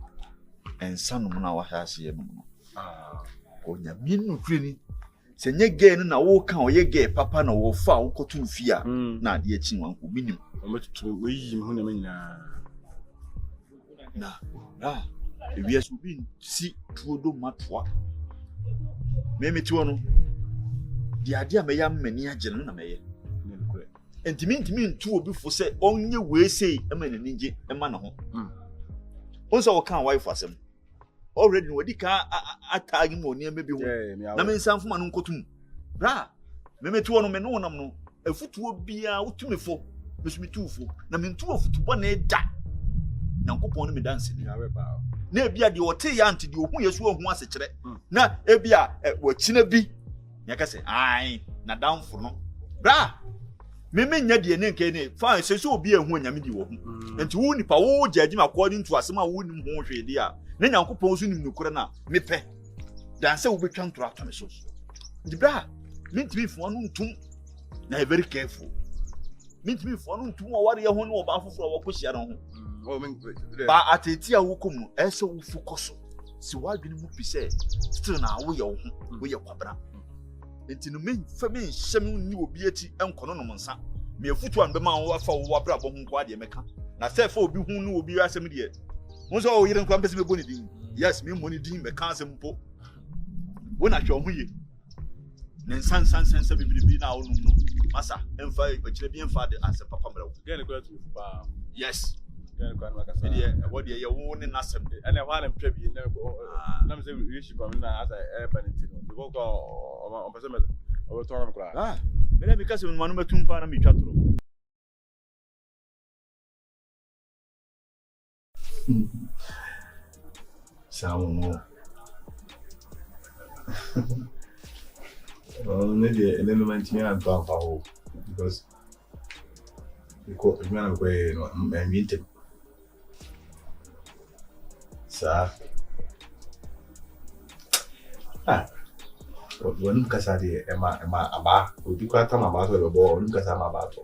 And some of our house here. Oh, ya mean training. Say ye gain na walk or ye gay papa no will foul cotton fear. Not the chin one who mean him. Nah. We have been see Trudo Matwa. Maybe to one. The idea may have many a general may. And to mean two before say only way say a man in Ninja a man home. Also, I can't wife for some. Already, what the car tag him or near maybe. I mean, some from an uncle too. Bra, maybe to one men no. A foot will be out to me for. Miss me two for. I mean, 2 of 1 a da. Now, go on me dancing. Na bia de wote ya ante de ohun yesu ohun asechere na ebia wachina bi nyaka se ai na damfo no bra me nya de ne nke ne fa sese obi ehun anyame di wo hu enti wo nipa wo jaji ma according to asema wo nim ho hwede a na nyankopon so nim nukure na me pe dan se wo betwa ntoro atome so di bra me fo anu ntum na very careful me fo anu ntum wo ware ye ho ne wo ba foforo wo kohia no ho. Ba ateti a wokom ese wo focus si wadwene mu pise still na wo ye wo wo ye kwabra enti no me fa me hyem ni obi ati enkono no nsa me afutu an be ma wo afa wo wabra bo hu kwa de meka na se fa obi hu no obi asem de wo so wo yire nkwa mpese me boni din yes me moni din me kan asem po wo na hwe ho ye ne san bibi na wo no masa emfa akire bi emfa de asem papa mra wo get the to ba yes. What you won't in Assam, and I want to trip you never go. Let me say, you should come in as a airplane. The book or over Torn Class. Ah, maybe because when one number 2 para me chat. Sound more. Maybe an element here and talk about because you call the man away and meet him. Sir, when Casadi, Emma, Abba, would be quite time about the ball, because I'm about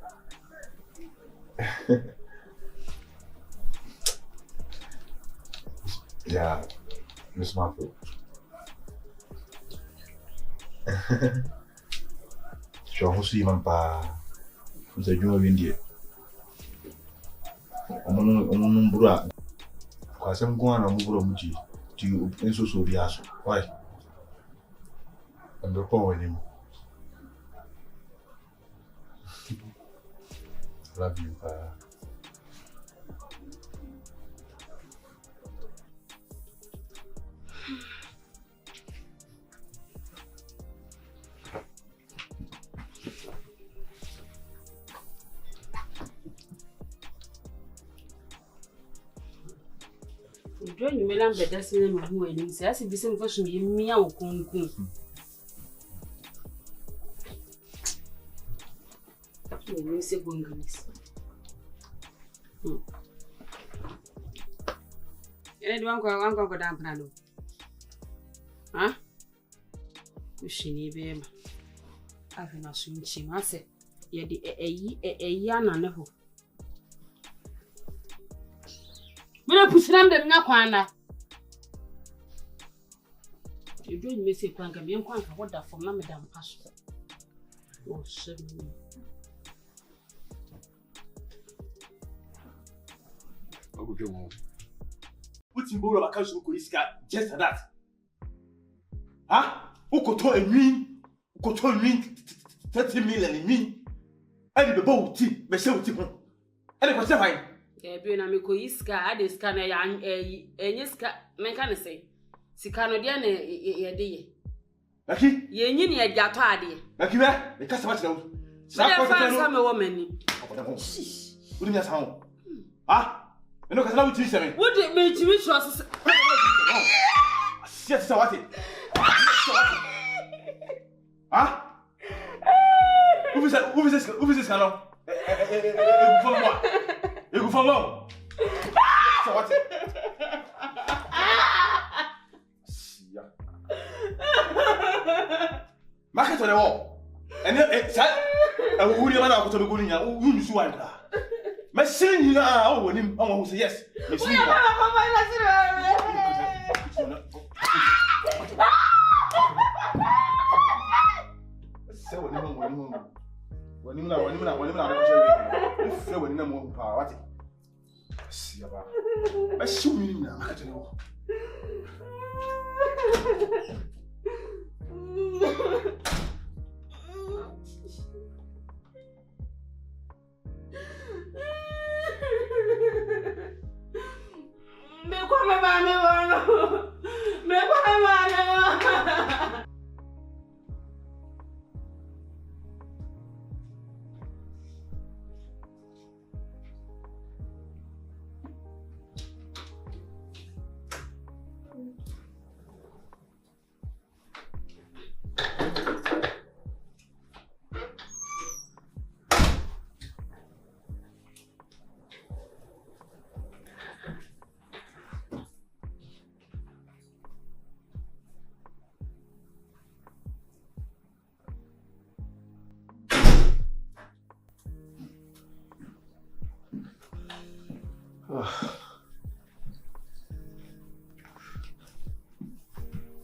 yeah, Miss Marple. Show who see Mampa, who's a jewel of India. Omumbura. Because I'm going to move on to you in so be asked. Why? I'm recalling him. Love you. You may not be dancing with who and says if this information be me out. You say Bungalis. Anyone go down Prano? Huh? She need be. I've been assuming she must say, ye a yan and never. We don't put them the Nakwana. You don't miss a plank and be unquanka what that from Madame Pastor. Oh, certainly. What's in Bora Council just that? Huh? Who could toy me? Who could toy me 30 million in me? And the boat tea, myself, and it was fine. Benamico Iska, Adiscana, and Yiska, Mechanisay. Sicano Diana, ye dear. Lucky, ye need a gatadi. Lucky, the customer. I'm a woman. Wouldn't that sound? Ah? You know, because now it's me. Would it make you wish us? Yes, so what? Ah? Who is this? Who is this? Hello? You go for long. So what? Market on the wall. And then it's a woody man out to the good in your wound. My sin, you know, when him, oh, say yes.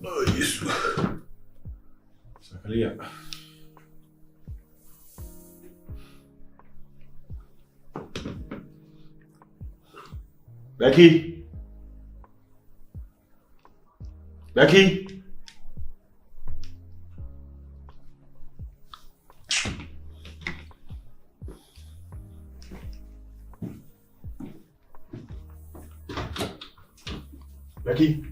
Oh, yes. Sakalia. Becky. Becky. Becky.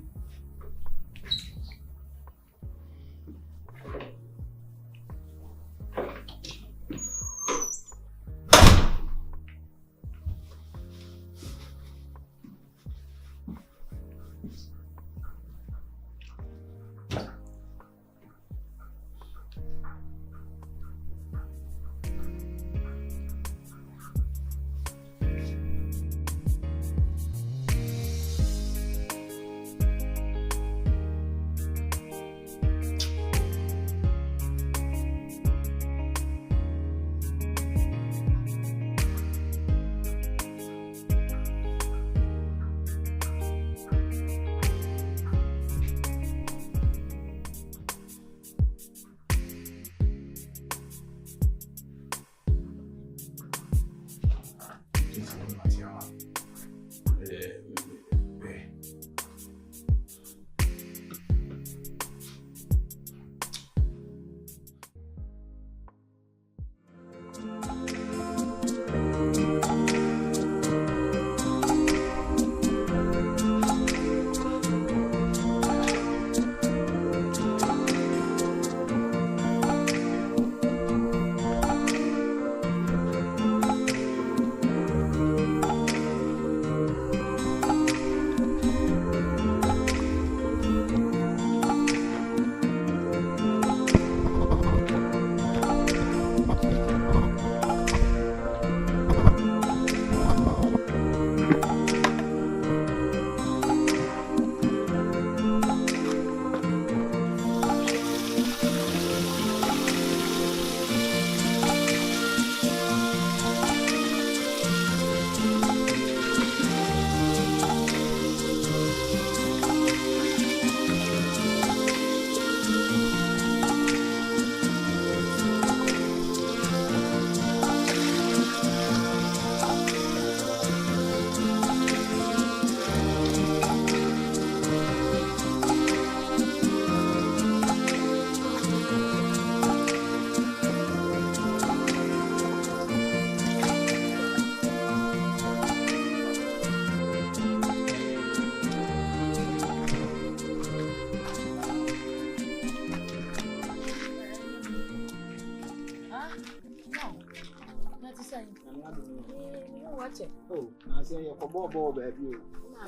Watch it. Oh, I say you for ball baby.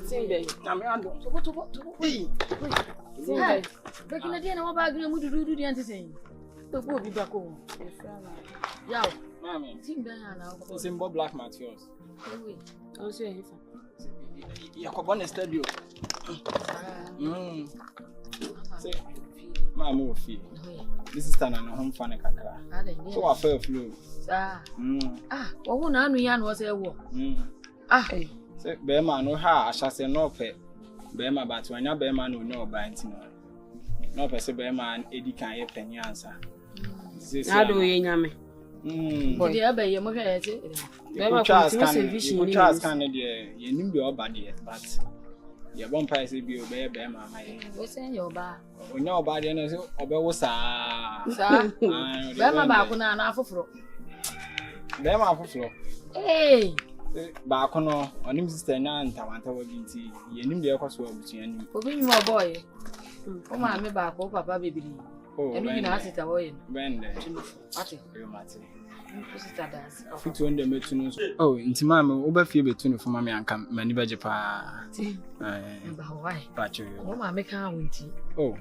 Hey, Becky, na dia na waba agre mu dudu dia ntese. To go bi back home. Yaw, Mami. team ben na It's in Bob Black Matthews. Wait. Also here. You go on the studio. Say, Mama Ofi. This is Tana no home fan kakra. So I fell flu. Wo na anu ya na wo say wo. Say be ma no ha ahyase no pe. Be ma but wanya be ma no no ba ntino. No pe say be ma edi kan ye panyi ansa. Na do ye nyame. Boy ya be ye mo hwe ye ti. Be ma ko ti service ni. Charles kan de ye nim be oba de but ye bon pa say bi be ma ma ye. We say your ba. Onya oba de no say obewo saa. Be ma ba ko na afoforo. Be ma afoforo. Ba ko no onim sister nya ntawanta wa binti ye nim de ekoso abutua nim. Obi mi boy. O ma me ba ko papa bebiri. Enu bi na asita wo ye. Bende. Ati. Yo mate. Sister dance. Fitu onde metunu so. Oh, intima me oba fie betunu fo ma me anka mani beje pa. Ba why? Ba cho yo. O ma me kan wonti. Oh.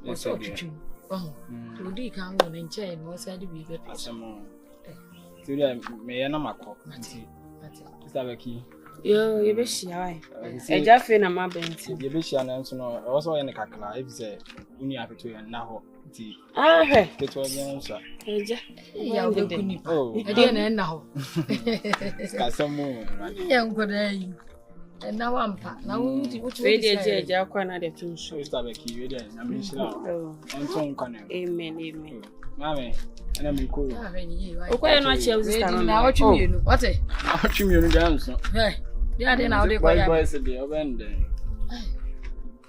Yes, okay. Oh. To di kan wo nche no say di bi be. Asemo. Turia me ye na makọ. Nti. Sister Becky. Yo, ye be shia wai. Eja fe na ma benti. Ye be shia na nso no, e wo so ye ne kakra, e bi se uni afeto ye na ho. Nti. He. Keto ye nso. Eja. Ya wo kuni. Oh. E de na ho. Kasamo. Ye nkoda yi. Na wampa. Na wo we de eja kwa na de tunso. Sister Becky, we de na me shila. Onto nkwane. Amen. Mame, ana me ko. Okwa no achi sister no. Na watwi mienu. What? Watwi mienu ga nso. Hey. Dia de na wo de kwa ya. Boys de obende.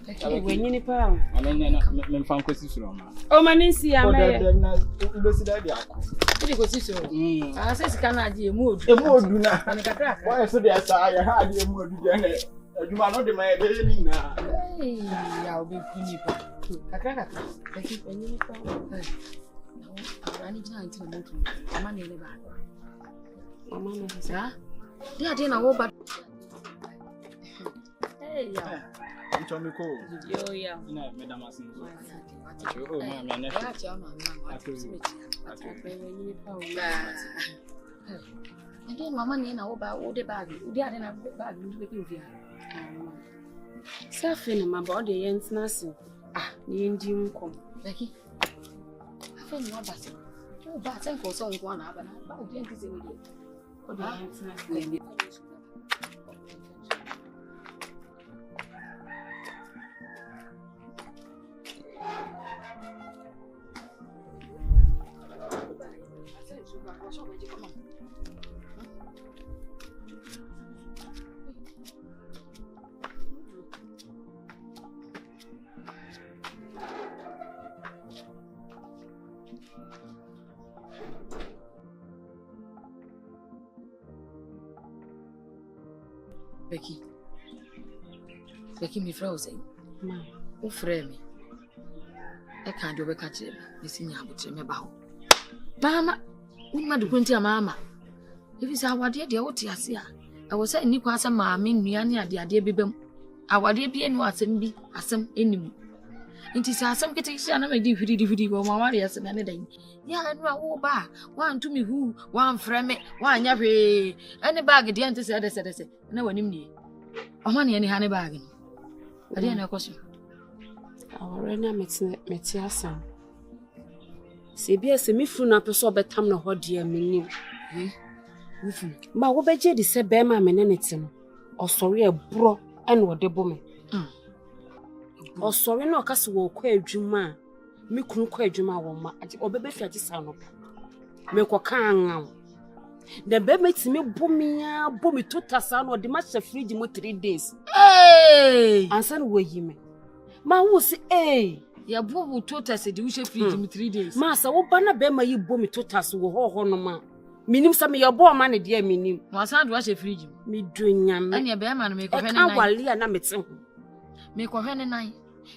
We nyini pa. Amenya na me mfa nkosi suro ma. O mani si ya me. Na ubesi da dia akọ. Ide ko sisoro. Say sika na ade emu odu. Emu odu na. Ani kakra. Why so dia sa ya ha ade emu odu dia na. Aduma no de ma e be ni na. Ya obi kuni pa. Kakra. Becky nyini pa. Ani jina nti na moto. Mama ne le ba. Mama ne sa. Dia de na wo ba. Ya. Ncho me ko. Yo ya. Ina me da masin. Oh ma me na. Ya cha mama. Ade mama ne na wo ba wo de bag. Udi ade na bag ndu be bi. Safe na ma ba o de ye ntina se. Ni ndi nkom. Becky. Afa ni wa ba se. O ba se ko so nko na aba na. Ba odi enti se we de. O de ye ntina se. Becky me fra o say. Ma. O fra me. E kan do be ka kire me si nya abotre me ba ho. Mama, unma de kunti mama. If say awade de wo te ase a. E wo say ni kwa asa maame nnua ne ade bebam. Awade bi enu asem bi asem enim. Inti sa asem kete kire na me di hwiri wo ma ware asem ne dan. Ya anu a wo ba, wa ntumi hu, wa mfra me, wa anya hwe. Ene bag de ante se de na wanim nie. Oma ne ha ne bag no. Ade na ekoso. Awore na meti asam. Se bia se mi furu na peso betam na ho deamenim. Ufu. Ma wo beje di se be ma me ne nete no. Osori ebro ene wo de bo me. Osori na okase wo kwa adwuma. Me kunu kwa adwuma wo ma. Obebe fi agisa no. Me ko kan an. The baby me bo me tota sa no de ma she fridge mo 3 days. Hey! Ansan wo yi me. Ma wo si ya bo tota se de wo she fridge mo 3 days. Ma sa wo ba na be ma yi bo me tota so wo ho no ma. Minim sa me ye bo ma ne de minim. Wa san do she fridge mo. Me dunyam. Anya be ma no me ko hwe ne nan. E ka wale na me te me ko hwe ne nan.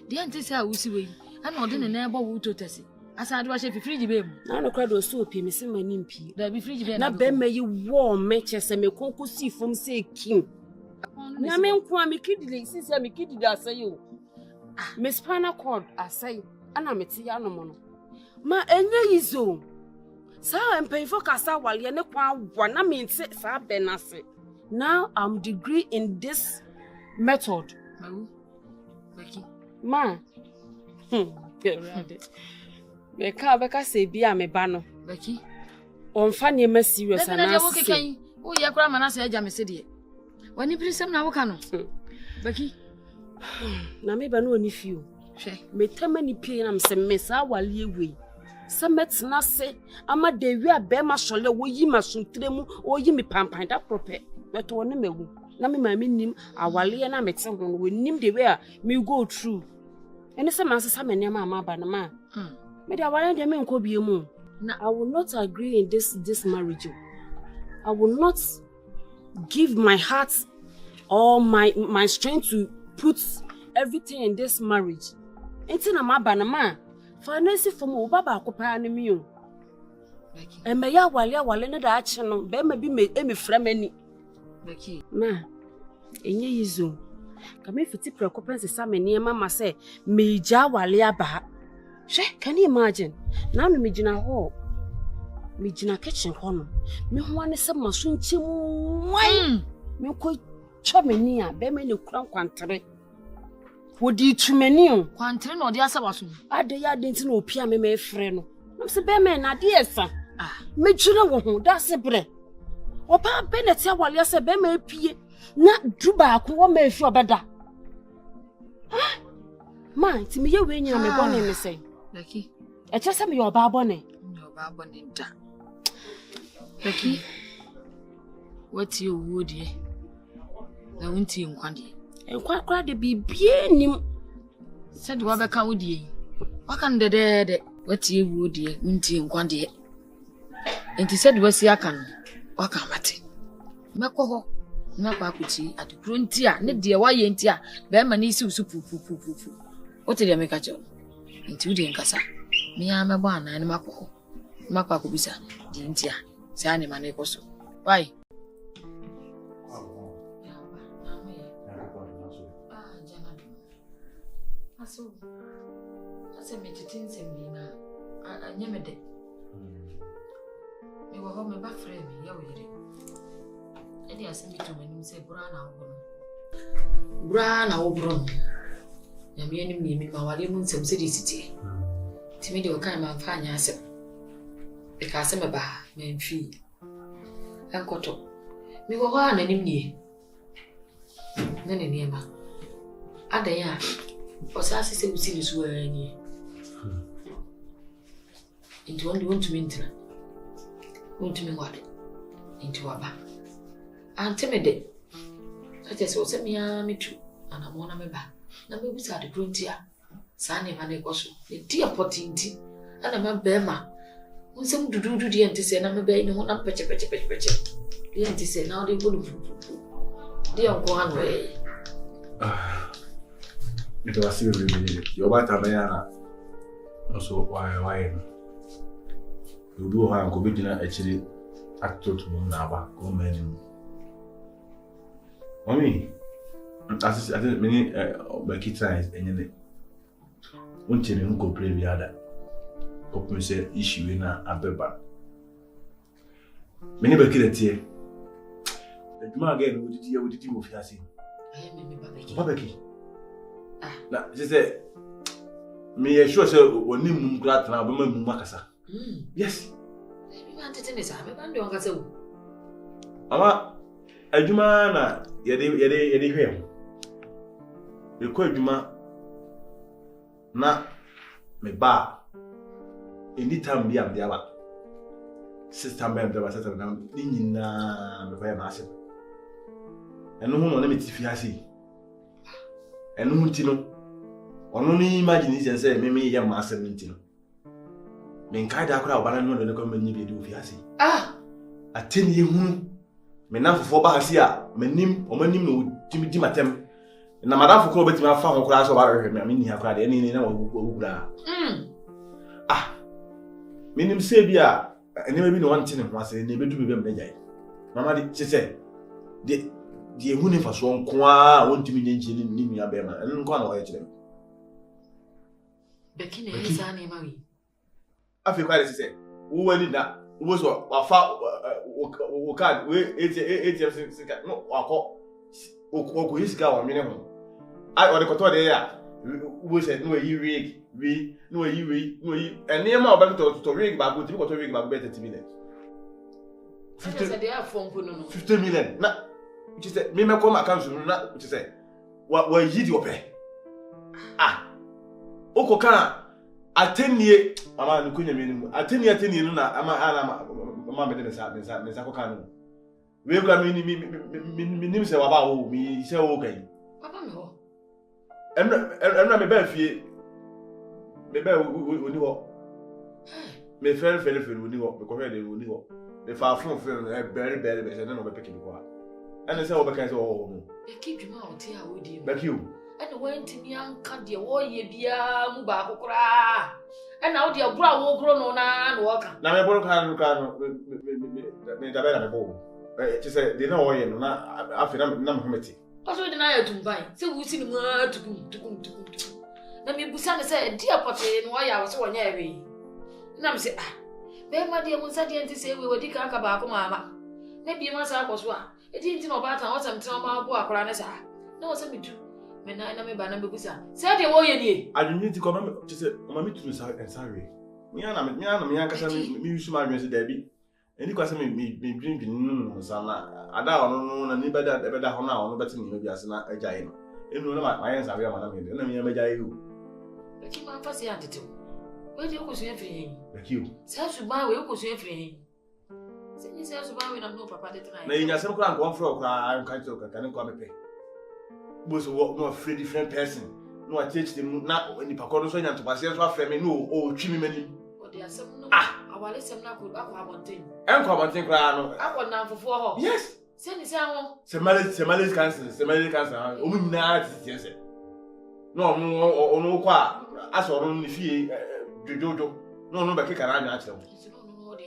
De ante se a wo si we. Ana ode ne na ebo wo tota se. Asante wa chef fridge be mu. Na no kwado so pie me se mani mpi. Da bi fridge be na be ma yi wo me chese me konko si fom se kim. Na me nko a me kidile sisi me kidile asai o. Me spinal cord asai ana me ti ya no mo no. Ma enye yizo. Sa empayfo kasa wale ne kwa wa na me nti sa be na se. Now I'm degree in this method. Becky. Ma. Me ka beka se bia me ba no. Becky. On fa ne ma serious ana. Na je wo o ye kura ma na se agya me se de. Wani prisem na wo ka no. Becky. Na me ba no oni fio. Hwe. Me tama ni pie na me se me sa wale ewe. Se metna se ama de wi abe ma sole wo yi ma suntre mu o yi mi pampan da prope. Beto ne mewu. Na me ma me nim awale na me te ho no we nim de we a me go through. Ene se man sesa me nema ama ba na ma. Me de awale de me nko bie mu. I will not agree in this marriage. I will not give my heart or my strength to put everything in this marriage. Enti na ma ba na ma. Finance from o baba akopa na mi o. Becky. E me ya wale ne da ache no be ma bi me fremani. Becky. Ma. Enye yizo. Ka me fiti preoccupance sa me niema ma se me ja wale aba. Can you imagine? Now me gina ho. Me gina kitchen ho no. Me ho ane se maso nche mwan. Me ko twa me ni a be me ne kura kwantere. Wodi tumani o. Kwantere no de asabaso. Ade ya de nti na opia me me frɛ no. Na se be me na de esa. Me twira wo ho da se bre. Opa be na tia wale se be me pie. Na duba ko wo me fi obeda. Ma, ti me ye we nyina me bone me say. Becky. E che se me yo ba bone. Yo ba bone da. Becky. What you would ye? Na wunti nkwade. Enkwa de bibie nim. Said wa be ka wodi. Waka ndede what you would ye wunti nkwade. Enti said we si aka no. Waka mate. Mekọ ho. Na kwa kuti adukuru nti a ne de wa ye nti a be ma ni si usupu. O te de me ka cho. Nti udi nkasa. Me ya mebo ana ne makọ. Makwa ko bisa. Di nti a. Se ani ma na ekoso. Why? Aso. Ase me titin se mi na anya me de. Me wo ho me ba frɛ me ya wo yire. Edi asemi to manim se bra na wo bro. Ya me anim ni mi ma wale mu nsem se di titi. Ti me de o kan ma fa anya asem. E ka asem ba me mfi. Enkoto. Mi wo ho ananim ni. Na ne ni ma. Adan ya. O sa se usi ni so ani. Into one want to maintain. Want to me what? Into aba. Ante me de. Ate se o se me a me tu. Ana mo na me ba. Na me bisa de gruntia. Sa ne ma na ekoso. E di apotinti. Ana ma be ma. Unsem dududu de ante se na me be ni ho na peche. De ante se na o de bolu. De on ko anu e. It was really your bata bayana. Also why you do have go be actually actor to na ba go men. Mommy, I think many Becky times and until you go play the other. Open say issue na abeba. Many Becky that here. The Juma again with the team of Yasin. Becky. Na she say me sure say oni mum grat na be mum makasa. Yes. Me want to tell you say me ban do ngasa wo. Ama adwuma na yede hwem. Me ko adwuma na me ba anytime bi am dia ba. Sister me am dia ba sister na ni nyina me ba ma ase. Eno hu no na me ti fi ase. Eno hu ti no ono ni imagine say me ye ma ase me ti no. Me nkai da akora obana no no ko manyi bi do fi ase. Ateni ye hu me na fofo ba ase a manim o manim no timi di matem. Na madam fo ko betimi afa ho kora so ba rehwe me ni akora de ni na wo gura. Minim say bia never be no one thing was say never do be mejai. Mama di say the ehuni fa so nko a won timi nyenchi ni nua be ma nko na o ye kire. Becky na yesa na ema wi. Afi kwa le say wo wani na wo so wa fa wo card we ATM sika no akọ o yisika wa mene ho. Ai o de koto de ya wo say no yi rig no yi ene ma oba to rig ba go tibi koto rig ba go be 30 minutes. 50 million na which say me come account na which say wa yi di ope okoka atenie mama nkunya me nimu atenie no na mama me de sa koka no we gwa me nim se wa ba wo mi se wo kan papa me ho emna me ba fie me ba oni ho me fere oni ho me ko fe de oni ho me fa fun very be se no be pick me kwa and say obeka say oh no Becky dwuma o te a wodi Becky o and wantimi anka de wo ye bia mu ba kokora and now de agura wo gro no na wo ka na me boro kan no me da bela me bo ti say de na wo ye no na afi na me hometi also de na ya tumban say wo si ni mu tukum na me busa ne say de apote no ya wo so wonya ewe na me say be ma de mu sa de enti say we wodi ka ba ko mama na bi ma sa akoso a edi nti no ba ta wo sam tena ma bo akora ne sa na wo sa me du me na me ba na me busa say de wo ye ni adwunni ti ko ma ti say ma me tunu sa ensare mi ana kasa mi yusu ma adwen se da bi eni kwa se me dwindwin no sa na ada ono na ni beda ho na ono beti ni bi ase na ajaye no enu na ma yen sa we ma na me na me ajaye o Becky ma fa se atete we de ko so efiri Becky o sa su ba we ko so efiri se ni sa su ba we na no papa de try na nya sem kra nko fro kra kan to kan nko amepe bo so no free different person no a teach them na ni pa ko so nya to passe so afre me no o twi mi mani o de asem no awale sem na ko akwa abonten enko abonten kra no akwa na fofo ho yes se ni se ho semale cancer o mu nyina titi se no ono kwa aso no ni fie jojojo no be keka na anya ache no de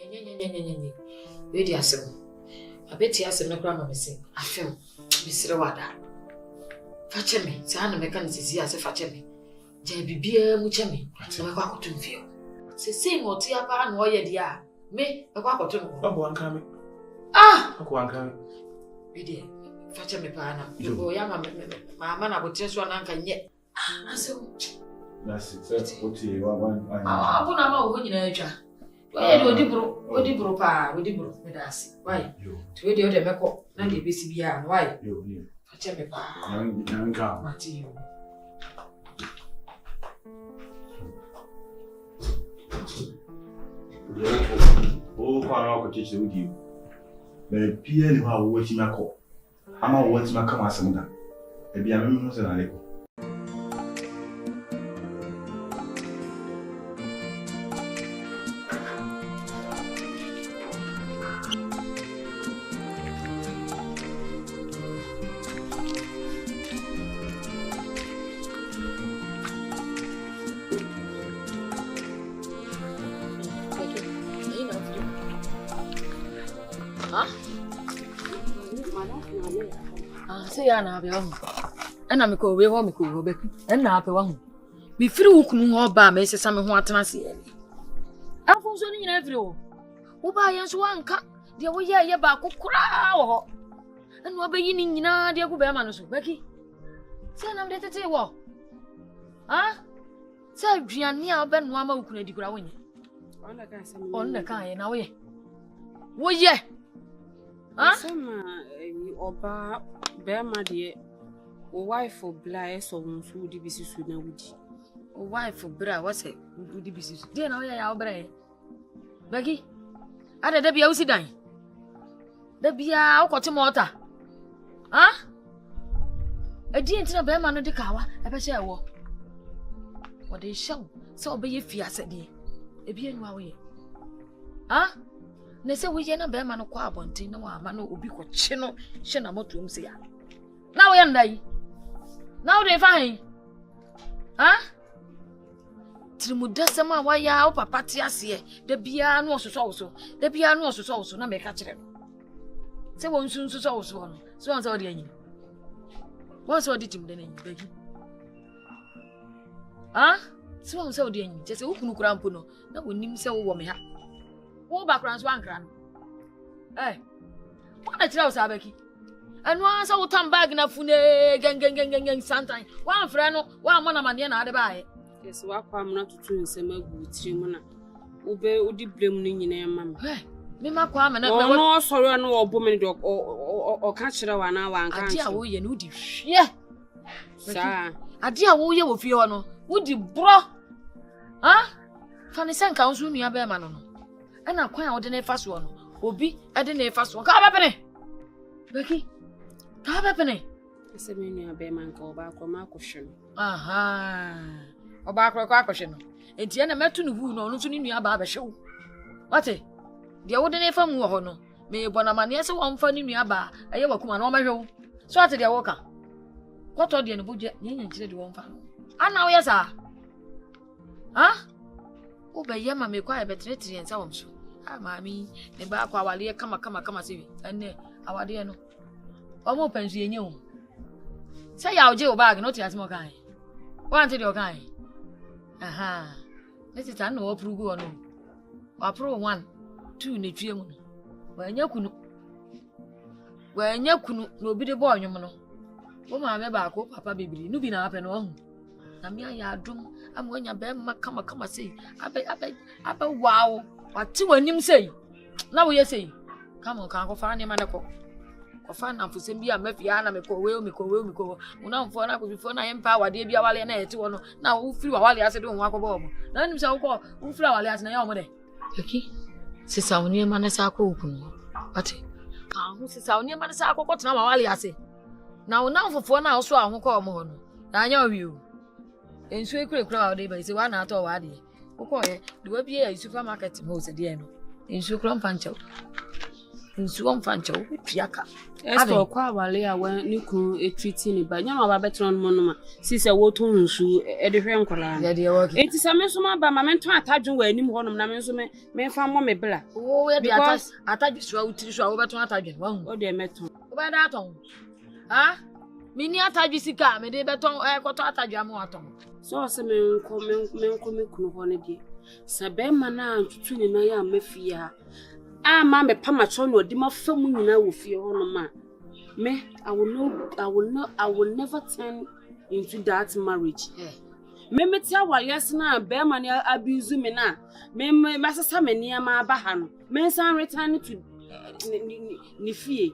nye we de asem abeti asem na kra ma mesi afem bisire wada fache me sa na me kan sisi ase fache me je bibia mu che me na me kwa kotum fie se mo ti apa na o ye dia me me kwa kotum babo anka me ko anka me we de fache me pa na ko ya mama na botre so na nka nye asem that's it oti one abu na ma wo nyina atwa we odi bro pa we di bro me da ase why to we de o de meko na de besi bia why yo fache me pa nka mati yo o kwa na ko teach you di me pia ni wa wo ti mako ama wo ti maka ma asem da e bia me no se na leko ya na abia hu ena me ko we ho me ko ho Becky ena ape wa hu me firi wukunu ho ba me sesa me ho atena se ye afo so ni nyina firi wo wo ba ye so anka de wo ye ba kokura wo ho ena obayi ni nyina de ku be ma no so Becky se na me tete wo se aduane a obe no ama wukunu di kura wo nye on na kan ye na wo ye Sama oba bema de o wife bla so nsu di bisisu na wudi. O wife bra what say wudi bisisu. De na ya bra ye. Becky. Ada da bia usi dan. Da bia ukote mota. Edi entina bema no de kawa e be se ewo. O de show so obeye fi asede. E bia nu awo ye. Na se we ye na be ma no kwa abontin na wa ma no obi ko chi no hye na moto se ya na wo ye ndai na wo de fa hen Trimudasama waya o papa ti ase da bia no so da bia no so na me ka kire se won sunsu so no so on se odi anyi won se odi tim de anyi Becky so on se odi anyi je se wo kunu kura mpo no na wonim se wo me ha wo ba kran so ankra no wona kire wo sa Becky anu ansa wo tam bag na fune geng santan wan frɛ no wan mo na mane na ade baaye yes wa kwa amna tutu nsɛm agu tiri mu na odi blem no nyina mam me makwa amna no sɔre no obo me de o ka kyerɛ wa na wa nka ade a wo ye no di hwie sa ade a wo ye wo fie ho no wo di bro fa ne senka wo so nua ba ma no no ɛna kwan a wo de ne fa so no obi ɛde ne fa so ka ba pene Becky ka ba pene ese me nua ba ma nka oba akɔ ma akɔhwe no oba akɔ akɔhwe no enti na metu no hu no no so ne nua ba hyew wate de wo de ne fa mu ho no me bona mane ese wo mfa ne nua ba ɛyɛ wakuma na wo mahwew so ate de wo ka kɔtɔ de ne bogye nyanya nkire de wo mfa ana wo yesa wo be yema me kwa ebetre nsa wo so mami ne ba akɔ awale kama se ene awade no omo pensu yenye wo se ya oje wo bag no ti asimo kan wa ante de o kan nesi tan no oprugu ono wa pro 1 2 ne tue mu no wa nya kunu no obi de bo onwom no wo ma me ba ko papa bebiri no bi na apɛ no hu na me ya adum am wanya be ma kama sei abe wow wati wanim sei na wo ye sei kama kan ko fa ne ma ne ko fa na fusem bia mafia na me ko we una mfo na ko bifo na yempa wade bia wale na yete wono na wo firi wale ase de wo akobɔ obo na nim sa wo firi wale ase na ya omo de Becky sisa woni ma na sa ko okunu ate hu sisa woni ma na sa ko tena ma wale ase na wo na mfofo na wo so ahu ko omo no na anya owi o ensu ekura wade ba ise wa na ato wade wo ko ye de wa bia supermarket mo se de no ensu kura mfancha ensu mfancha wo piaka esto kwa wale a wan ni kun etreating ni ba nya ma ba betron mo no ma si se wo to nsu e de hwe nkola ya de work enti se me so ma ba ma menton atadwen wa anim ho no na me so me fa mo me bla wo ye de atadwen so utiri so wo beton atadwen wa hu o de meton wo ba da aton mini atadwen sika me de beton koto atadwen mo aton so se me nko me kunu ho ne de se be ma na antutu ni na ya mafia ma me pa macho no di ma fa mu nyina wo fie ho no ma me I will never turn into that marriage me metia wa yes na be ma ne abuse me na me masasa me ne ma aba ha no me san return to ni fie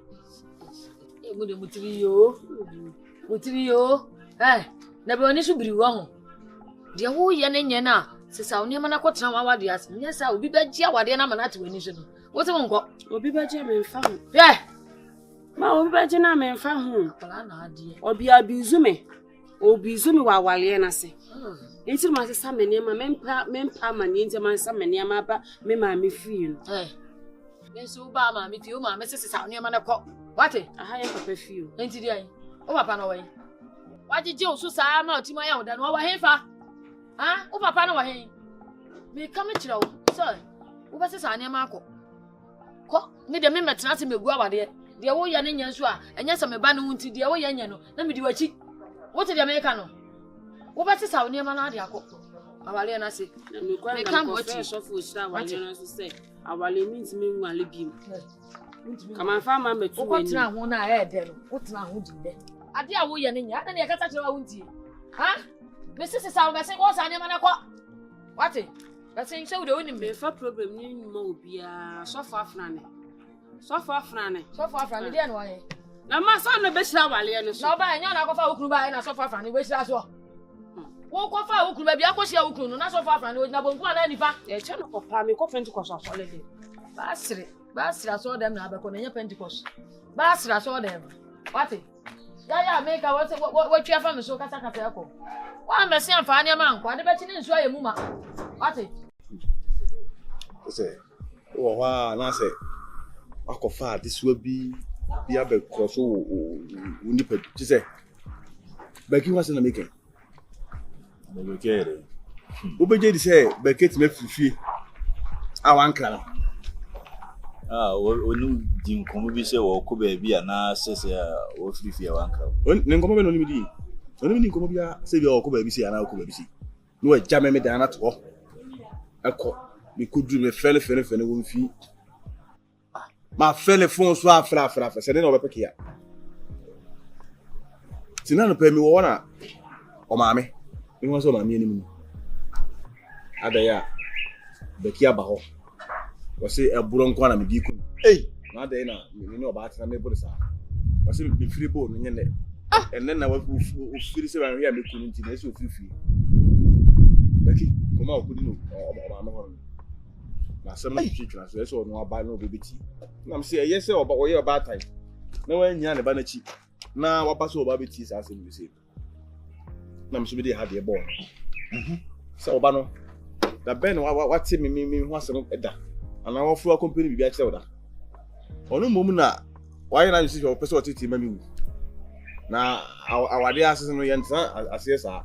mu de mutiri yo na be oni so biri wo ho de wo ye ne nye na sisa oni ma na kotena wa wade ase nya sa obi ba gia wade na ma na te wani so no wote wonko obi ba gia me mfa ho ma obi ba gia na me mfa ho pala na ade obi abizu me wa wale na se enti ma sisa me ne ma mempa ma ne enti ma sisa me ne ma ba me ma me fie no me so ba ma me fie o ma me sisa oni ma na ko wate aha ye papa fie o enti di ai o papa na wa yi wajije o so sa ma otima ya oda no wa hefa o papa na wa hen me ka me kira wo so wo ba sisa ani ma akọ ko me de me metena se megu awade de wo ya ne nya nso a enya se me ba no nti de wo ya nya no na me di wachi wo te de me ka no wo ba sisa oni ma na ade akọ awale na se me ka mo ti so fu sira awale na so se awale means me nwale bi kama fa ma metu wo tena ho na e de no wo tena ho di de ade a wo ya ne nya na ne ka ta kira wo nti me sisa wo be se wo sa ne ma na kwa wate bese nse wo de woni me fa problem ni nyuma obia so fa afrane de no aye na ma so no be shira wale no so na ba nya na ko fa okuru ba na so fa afrane we shira so wo ko fa okuru ba bia ko shia okuru no na so fa afrane we na bonku ana nifa e che no ko pa me ko Pentecost so le de ba sira so dem na ba ko na nya Pentecost ba sira so dem wate ya make what you have me so kata yako wa me se amfani ma nko ade be chi ne nsu aye mu ma wate say wa na say akofa adisua bi abe cross o nipa ti say Becky was na make Obeje di say Becky me fifi. Awan kra. Onu di nkomo bi se wo ko ba bi ana sese wo fifi awan kra. Ne nkomo be no ni di. Onu mi ni nkomo bia se bi wo ko ba bi se ana wo ko ba bi se. No e jame me dan na to. Eko me kudru me fele wo fi. Ma fele fon so afra se ne no be peke ya. Tina no pe mi wo na o maame. Mi won so maame ani mu. Adaya Becky abaho. Wase eburo nko na me di ku. Na adaya na me no ba tena me bodi sa. Wase me free ball no nyene. And then na wo firi se ba hia me ku nti na so free. Becky, come out kudi no o maame ho. Na sem na twitwa so eso no aba no bebeti. Na me say yes oba oye oba tai. Na wan nya ne ba na chi. Na wapa so oba beti sa asem bi se. Na me so bi dey ha dey ball. So oba no da ben what me ho asem eda ana wo fu company bi a kire oda onu mom na why na you see your person titi ma mi wu na awade asese no ye ntan ase sa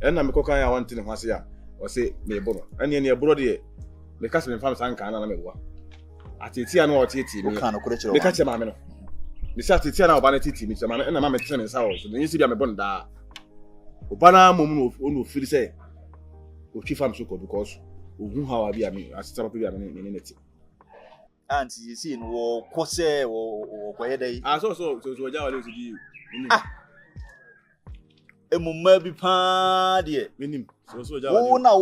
na me kokan ya wanti ne ho ase ya o se me bo no ene ne ebro de me ka se me fam san kan na me bo atiti ana o titi me kan no kure kire me ka che ma me no me sa atiti ana oba na titi me che ma na ma me tene sa o so ne yisi bia me bo nda oba na mom no onu firi se o chi fam so ko because ogun hawa bi ami asita papa bi ami ne neti anti you see no wo kose wo koye dai so ja wale so di emumma bi pa de minim so ja wale wo na